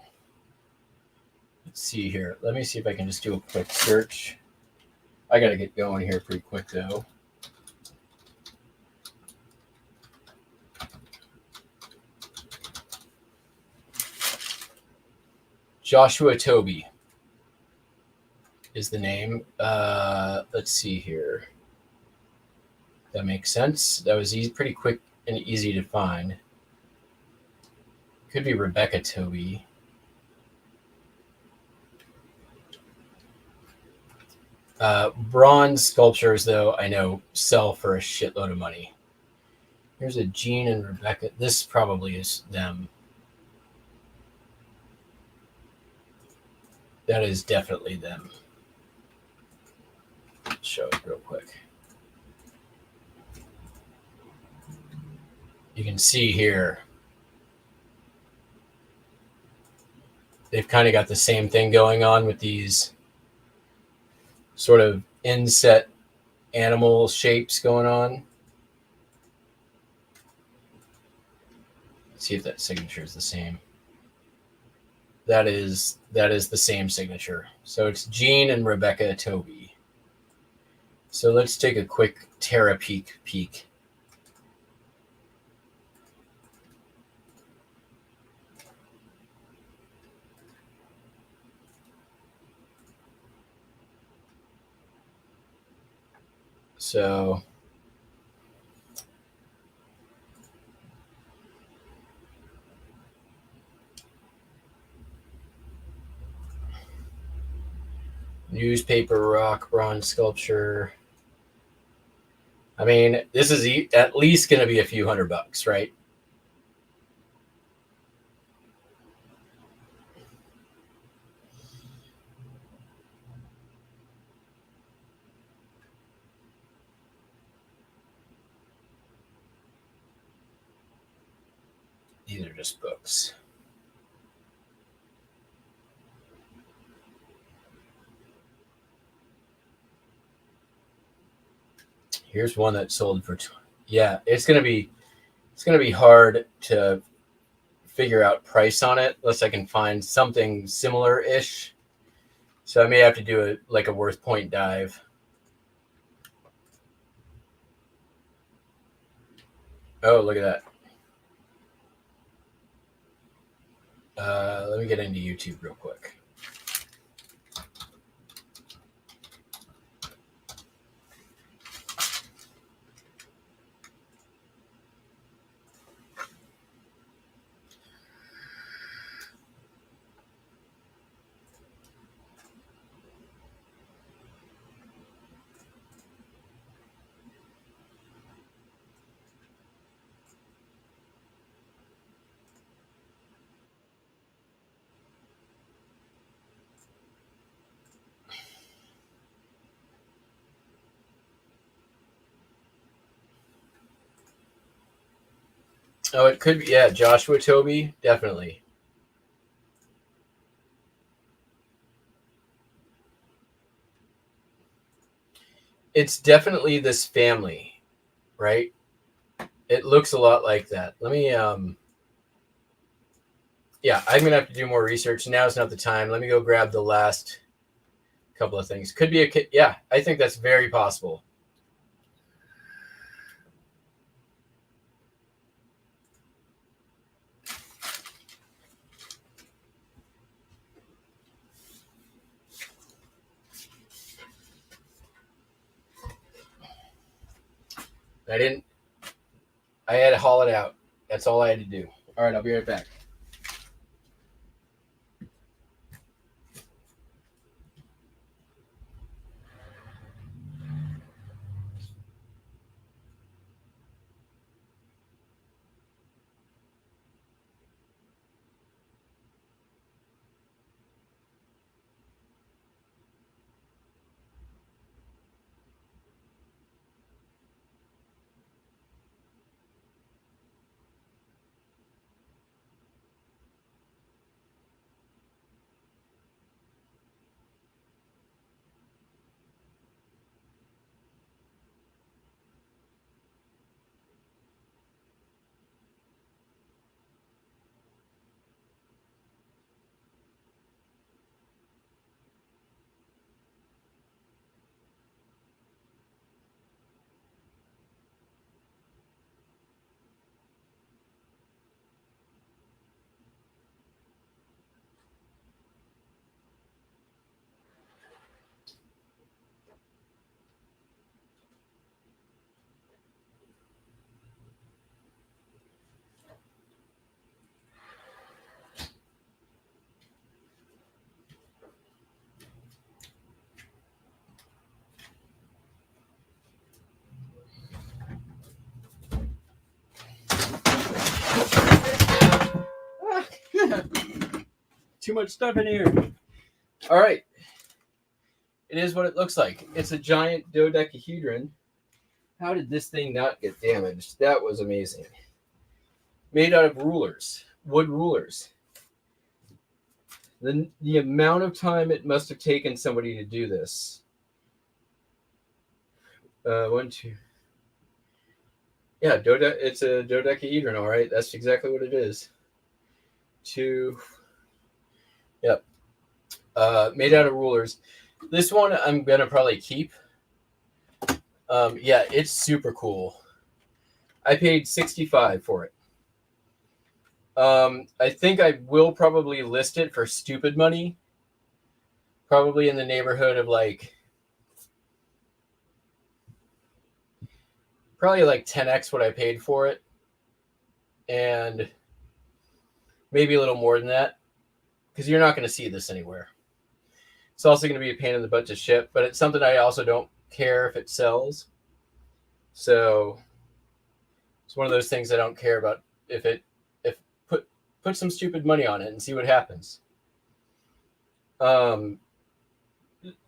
Let's see here. Let me see if I can just do a quick search. I got to get going here pretty quick, though. Joshua Toby is the name. Let's see here. That makes sense. That was pretty quick and easy to find. Could be Rebecca Toby. Bronze sculptures, though, I know sell for a shitload of money. Here's a Jean and Rebecca. This probably is them. That is definitely them. Let's show it real quick. You can see here, they've kind of got the same thing going on with these sort of inset animal shapes going on. Let's see if that signature is the same. That is the same signature. So it's Jean and Rebecca Toby. So let's take a quick Terra peek. So newspaper rock bronze sculpture. I mean, this is at least going to be a few $100, right? These are just books. Here's one that sold for, yeah, it's gonna be hard to figure out price on it unless I can find something similar-ish. So I may have to do a worth point dive. Oh, look at that. Let me get into YouTube real quick. Oh, it could be, yeah, Joshua Toby, definitely. It's definitely this family, right? It looks a lot like that. Let me, yeah, I'm going to have to do more research. Now is not the time. Let me go grab the last couple of things. Could be yeah, I think that's very possible. I had to haul it out. That's all I had to do. All right, I'll be right back. too much stuff in here. All right. It is what it looks like. It's a giant dodecahedron. How did this thing not get damaged? That was amazing. Made out of rulers, wood rulers. The amount of time it must have taken somebody to do this. 1, 2. Yeah, it's a dodecahedron, all right. That's exactly what it is. 2. Yep. Made out of rulers. This one I'm gonna probably keep. Yeah, it's super cool. I paid $65 for it. I think I will probably list it for stupid money. Probably in the neighborhood of like, probably like 10x what I paid for it. And maybe a little more than that. Because you're not going to see this anywhere. It's also going to be a pain in the butt to ship, but it's something I also don't care if it sells. So it's one of those things I don't care about. If put some stupid money on it and see what happens.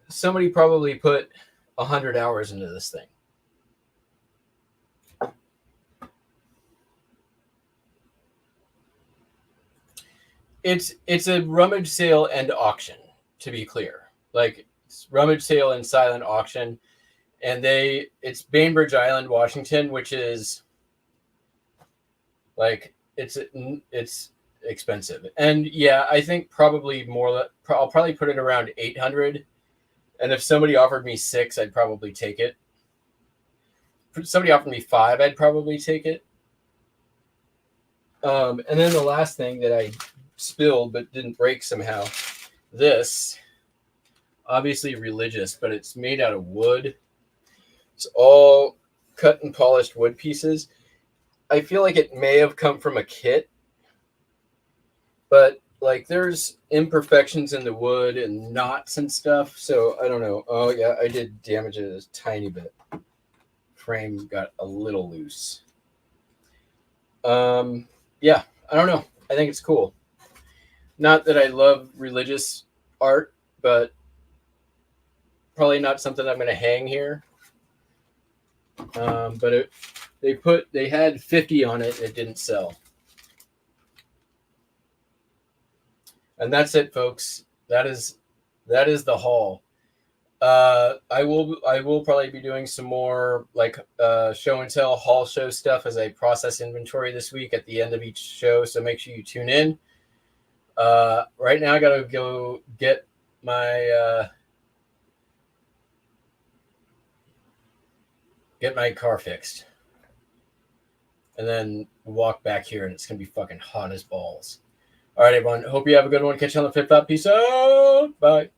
Somebody probably put 100 hours into this thing. It's a rummage sale and auction, to be clear. Like, it's rummage sale and silent auction. And it's Bainbridge Island, Washington, which is like, it's expensive. And yeah, I think probably more, I'll probably put it around 800. And if somebody offered me 6, I'd probably take it. If somebody offered me 5, I'd probably take it. And then the last thing that I spilled but didn't break somehow, this, obviously religious, but it's made out of wood. It's all cut and polished wood pieces. I feel like it may have come from a kit, but like there's imperfections in the wood and knots and stuff. So I don't know. Oh yeah, I did damage it a tiny bit. Frame got a little loose. Yeah, I don't know. I think it's cool. Not that I love religious art, but probably not something I'm going to hang here. But they had 50 on it. It didn't sell. And that's it, folks. That is the haul. I will probably be doing some more like show and tell haul show stuff as I process inventory this week at the end of each show. So make sure you tune in. Right now I gotta go get my car fixed, and then walk back here, and it's gonna be fucking hot as balls. All right, everyone. Hope you have a good one. Catch you on the flip top. Peace out. Bye.